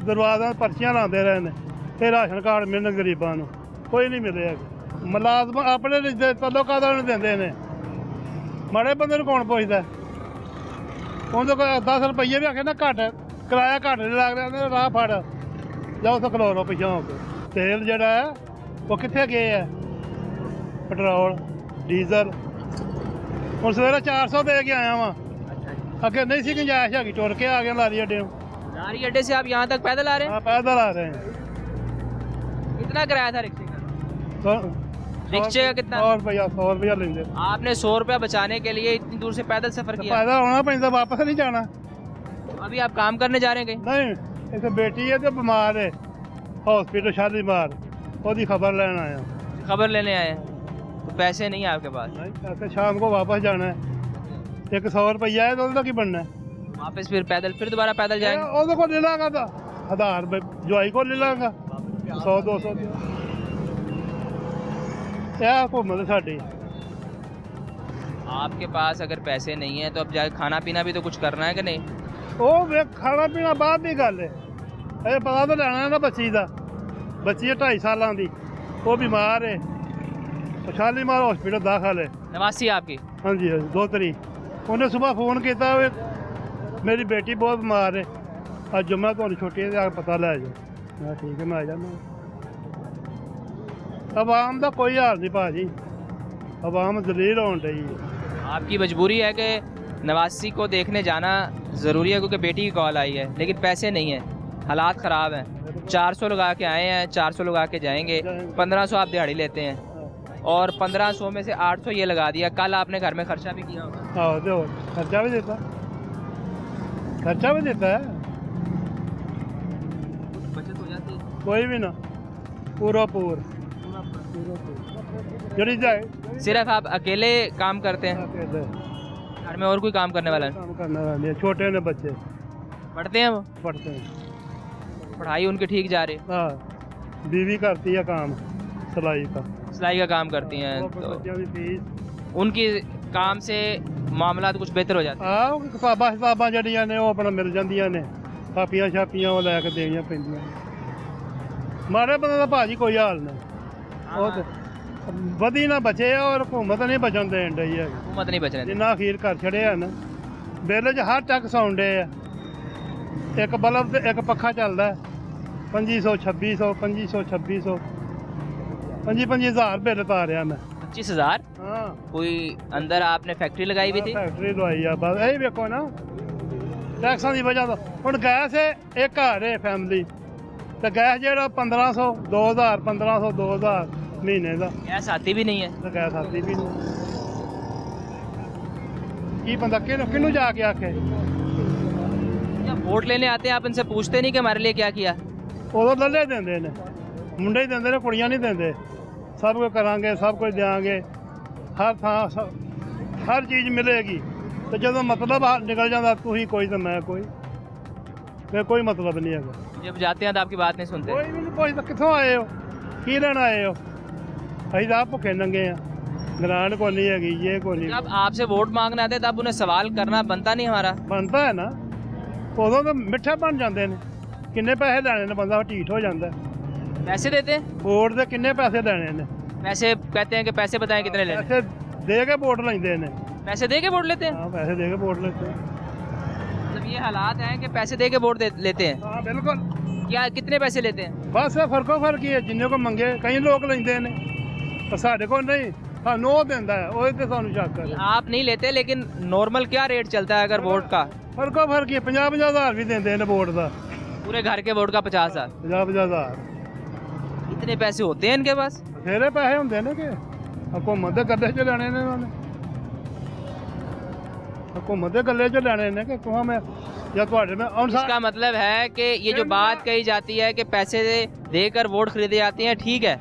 ਦਰਵਾਜ਼ਿਆਂ 'ਤੇ ਪਰਚੀਆਂ ਲਾਉਂਦੇ ਰਹੇ ਨੇ ਤੇ ਰਾਸ਼ਨ ਕਾਰਡ ਮਿਲਣ ਗਰੀਬਾਂ ਨੂੰ, ਕੋਈ ਨਹੀਂ ਮਿਲਿਆ। ਮੁਲਾਜ਼ਮ ਆਪਣੇ ਰਿਸ਼ਤੇ ਤਾਲੁਕਾਤਾਂ ਨੂੰ ਦਿੰਦੇ ਨੇ, ਮਾੜੇ ਬੰਦੇ ਨੂੰ ਕੌਣ ਪੁੱਛਦਾ? ਉਹਦੇ ਕੋਲ 10 ਰੁਪਈਏ ਵੀ ਆਖੇ ਨਾ ਘੱਟ, ਕਿਰਾਇਆ ਘੱਟ ਨਹੀਂ ਲੱਗ ਰਿਹਾ, ਰਾਹ ਫੜ ਜਾ, ਉੱਥੇ ਖਲੋ ਲਓ ਪਿੱਛੋਂ ਹੋ ਕੇ। ਤੇਲ ਜਿਹੜਾ ਹੈ ਉਹ ਕਿੱਥੇ ਗਏ ਹੈ? Petrol, diesel. ਹੁਣ ਸਵੇਰੇ 400 ਦੇ ਕੇ ਆਇਆ ਵਾਂ, ਅੱਗੇ नहीं सी गुंजाइश हैगी, टुर के आ गए लारी अड्डे। लारी अड्डे से आप यहाँ तक पैदल आ रहे हैं? हाँ, पैदल आ रहे हैं। कितना किराया था रिक्शे का? रिक्शे का कितना? 100 रुपया लेंगे। आपने 100 रुपया बचाने के लिए इतनी दूर से पैदल सफर किया? पैदल होना पैंदा, वापस नहीं जाना। अभी आप काम करने जा रहे हैं कहीं? नहीं, इसे बेटी है तो बीमार है, हॉस्पिटल शालीमार, उसकी खबर लेना आया। खबर लेने आए हैं, तो पैसे नहीं है आपके पास? नहीं पैसे, शाम को वापस जाना है। 100 रुपया है तो उसका की बनना है? वापस फिर पैदल, फिर दोबारा पैदल जाएंगे? ਉਹਦੇ ਕੋਲ ਲੈ ਲਾਂਗਾ ਤਾਂ 1000 ਰੁਪਏ ਜਵਾਈ ਕੋਲ ਲੈ ਲਾਂਗਾ, 100 200 ਇਹ ਹੁਕੂਮਤ ਸਾਡੀ। आपके पास अगर पैसे नहीं है तो अब जाके खाना पीना भी तो कुछ करना है कि नहीं? ਉਹ ਵੇ ਖਾਣਾ ਪੀਣਾ ਬਾਅਦ ਦੀ ਗੱਲ ਹੈ, ਇਹ ਪਤਾ ਤਾਂ ਲੈਣਾ ਨਾ ਬੱਚੀ ਦਾ। ਬੱਚੀ ਹੈ 2.5 ਸਾਲਾਂ ਦੀ, ਉਹ ਬਿਮਾਰ ਹੈ, ਸ਼ਾਲੀਮਾਰ ਹਸਪੀਟਲ ਦਾਖਲ ਹੈ। नवासी आपकी? हाँ जी, 2 तरीक ਉਹਨੇ ਸੁਬਾਹ ਫੋਨ ਕੀਤਾ, ਮੇਰੀ ਬੇਟੀ ਬਹੁਤ ਬਿਮਾਰ ਹੈ, ਅੱਜ ਜੁਮਾ ਤੁਹਾਨੂੰ ਛੁੱਟੀ ਹੈ, ਪਤਾ ਲੈ ਜਾਓ। ਮੈਂ ਠੀਕ ਹੈ, ਮੈਂ ਆ ਜਾਂਦਾ। ਆਵਾਮ ਦਾ ਕੋਈ ਹਾਲ ਨਹੀਂ ਭਾਜੀ, ਆਵਾਮ ਦਲੀਲ ਹੋਣ ਡਈ ਹੈ। आपकी मजबूरी है कि नवासी को देखने जाना ज़रूरी है क्योंकि बेटी की कॉल आई है, लेकिन पैसे नहीं हैं, हालात ख़राब हैं। 400 लगा के आए हैं, 400 लगा के जाएंगे, 1500 आप दिहाड़ी लेते हैं और 1500 में से 800 ये लगा दिया। कल आपने घर में खर्चा भी किया होगा। हाँ तो खर्चा भी देता है, बचत हो जाती है। कोई भी ना, पूरा जड़ी जाए सिर्फ आप अकेले काम करते हैं, घर में और कोई काम करने वाला है? काम करने वाले छोटे ने बच्चे पढ़ते हैं वो? पढ़ते हैं। पढ़ाई उनकी ठीक जा रही है? हाँ, बीवी करती है काम सिलाई का काम करती हैं, तो बच्चों की फीस उनकी काम से मामला तो कुछ बेहतर हो जाता है। ਆਹ ਕਿਤਾਬਾਂ ਜਿਹੜੀਆਂ ਨੇ ਉਹ ਆਪਣਾ ਮਿਲ ਜਾਂਦੀਆਂ ਨੇ, ਕਾਪੀਆਂ ਛਾਪੀਆਂ ਉਹ ਲੈ ਕੇ ਦੇਣੀਆਂ ਪੈਂਦੀਆਂ। ਮਾਰੇ ਬੰਦੇ ਦਾ ਭਾਜੀ ਕੋਈ ਹਾਲ ਨਹੀਂ, ਉਹ ਤੇ ਵਧੀ ਨਾ ਬਚੇ ਔਰ ਹਕੂਮਤ ਨਹੀਂ ਬਚਣ ਦੇਣ ਡਈ ਹੈ। हुकूमत नहीं बचने देती। ਜਿੰਨਾ ਅਖੀਰ ਕਰ ਛੜਿਆ ਨਾ, ਬਿੱਲ 'ਚ ਹਰ ਟੱਕ ਸੌਂਡੇ ਆ, ਇੱਕ ਬਲਬ ਤੇ ਇੱਕ ਪੱਖਾ ਚੱਲਦਾ 2500 2600 2500 2600 25,000 ਬਿੱਲ ਤਾਰਿਆ ਮੈਂ। 25,000? ਹਾਂ, कोई अंदर आपने फैक्ट्री लगाई हुई थी? ਫੈਕਟਰੀ ਲਵਾਈ ਆ ਬਸ। ਇਹ ਵੇਖੋ ਨਾ ਟੈਕਸਾਂ ਦੀ ਵਜ੍ਹਾ ਤੋਂ ਹੁਣ ਗੈਸ ਇੱਕ ਘਰ ਹੈ ਫੈਮਿਲੀ ਤੇ ਗੈਸ ਜਿਹੜਾ 1500 2000 1500 2000 ਮਹੀਨੇ ਦਾ गैस आती भी नहीं है। ਤੇ ਗੈਸ ਆਦੀ ਵੀ ਨਹੀਂ। ਕੀ ਬੰਦਾ ਕਿਹਨੂੰ ਜਾ ਕੇ ਆਖੇ। जब वोट लेने आते हैं आप इनसे पूछते नहीं कि हमारे लिए क्या किया? ਉਦੋਂ ਲੱਲੇ ਦਿੰਦੇ ਨੇ, ਮੁੰਡੇ ਹੀ ਦਿੰਦੇ ਨੇ, ਕੁੜੀਆਂ ਨਹੀਂ ਦਿੰਦੇ। ਸਭ ਕੁਝ ਕਰਾਂਗੇ, ਸਭ ਕੁਝ ਦਿਆਂਗੇ, ਹਰ ਥਾਂ ਹਰ ਚੀਜ਼ ਮਿਲੇਗੀ। ਤੇ ਜਦੋਂ ਮਤਲਬ ਨਿਕਲ ਜਾਂਦਾ ਤੁਸੀਂ ਕੋਈ ਤੇ ਮੈਂ ਕੋਈ, ਫਿਰ ਕੋਈ ਮਤਲਬ ਨਹੀਂ ਹੈਗਾ। जब जाते हैं तो आपकी बात नहीं सुनते। ਕੋਈ ਵੀ ਨਹੀਂ ਪੁੱਛਦਾ ਕਿੱਥੋਂ ਆਏ ਹੋ, ਕੀ ਲੈਣ ਆਏ ਹੋ। ਅਸੀਂ ਤਾਂ ਆਪ ਭੁੱਖੇ ਨੰਗੇ ਆ, ਗ੍ਰਾਂਟ ਕੋਈ ਨਹੀਂ ਹੈਗੀ, ਇਹ ਕੋਈ ਨਹੀਂ। जब आपसे वोट मांगने आते हैं तब उन्हें सवाल करना बनता नहीं हमारा? ਬਣਦਾ ਹੈ ਨਾ, ਉਦੋਂ ਤਾਂ ਮਿੱਠੇ ਬਣ ਜਾਂਦੇ ਨੇ। ਕਿੰਨੇ ਪੈਸੇ ਲੈਣੇ ਨੇ, ਬੰਦਾ ਢੀਠ ਹੋ ਜਾਂਦਾ। पैसे देते हैं? ਵੋਟ ਦੇ ਕਿੰਨੇ ਪੈਸੇ ਲੈਣੇ ਨੇ, पैसे कहते हैं कि पैसे बताएं कितने लेने? ਪੈਸੇ ਦੇ ਕੇ ਵੋਟ ਲੈਂਦੇ ਨੇ। पैसे दे के वोट लेते हैं? हाँ, पैसे दे के वोट लेते हैं। मतलब ये हालात हैं कि पैसे दे के वोट लेते हैं। हाँ बिल्कुल, क्या कितने पैसे लेते हैं? बस फर्को फर्क ही है। जिन्ने को मंगे कई लोग लेंदे ने, पर साढ़े को नहीं, सानू वो देंदा है, वो ते सानू शक करे। आप नहीं लेते, लेकिन नॉर्मल क्या रेट चलता है अगर वोट का? फर्को फर्क ही है, 50,000 भी देंदे ने वोट का। पूरे घर के वोट का 50,000? 50,000 इतने पैसे होते हैं इनके पास? बथेरे पैसे होंदे ने कि हुकूमत दे गले च लेने ने उन्होंने, हुकूमत दे गले च लेने ने कि तुहां में या तुहाडे में। इसका मतलब है कि ये जो बात कही जाती है कि पैसे देकर वोट खरीदे जाते हैं, ठीक है?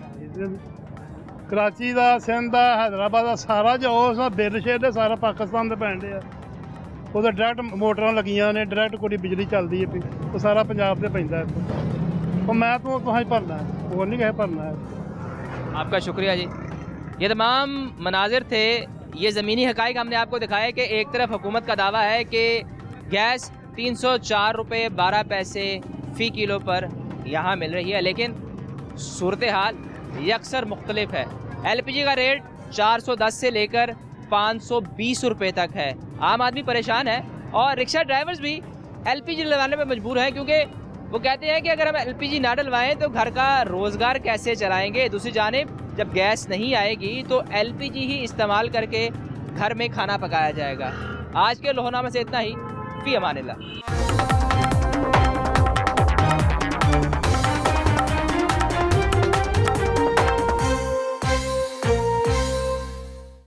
कराची ਦਾ, ਸਿੰਧ ਦਾ, हैदराबाद ਦਾ ਸਾਰਾ ਜੋ ਉਸ ਬਿੱਲ ਸ਼ੇਰ ਦੇ ਸਾਰਾ ਪਾਕਿਸਤਾਨ ਦੇ ਪੈਣ ਦੇ ਆ। ਉਹਦੇ ਡਾਇਰੈਕਟ ਮੋਟਰਾਂ ਲੱਗੀਆਂ ਨੇ, ਡਾਇਰੈਕਟ ਕੋਈ ਬਿਜਲੀ ਚੱਲਦੀ ਹੈ ਪਈ, ਉਹ ਸਾਰਾ ਪੰਜਾਬ ਦੇ ਪੈਂਦਾ ਹੈ। ਉਹ ਮੈਂ ਤੁਹਾਂ ਭਰਨਾ है, वो नहीं कहे भरना है। आपका शुक्रिया जी। ये तमाम मनाजिर थे, ये ज़मीनी हक़ाइक़ हमने आपको दिखाया कि एक तरफ हुकूमत का दावा है कि गैस 304 रुपये 12 पैसे फ़ी किलो पर यहाँ मिल रही है, लेकिन सूरत हाल यकसर मुख्तलिफ है। LPG का रेट 410 से लेकर 520 रुपये तक है। आम आदमी परेशान है और रिक्शा ड्राइवर्स भी LPG डलवाने पर मजबूर हैं, क्योंकि वो कहते हैं कि अगर हम LPG ना डलवाएं तो घर का रोज़गार कैसे चलाएंगे। दूसरी जानिब जब गैस नहीं आएगी तो LPG ही इस्तेमाल करके घर में खाना पकाया जाएगा। आज के लोहनामा से इतना ही। फ़ी अमानिल्लाह।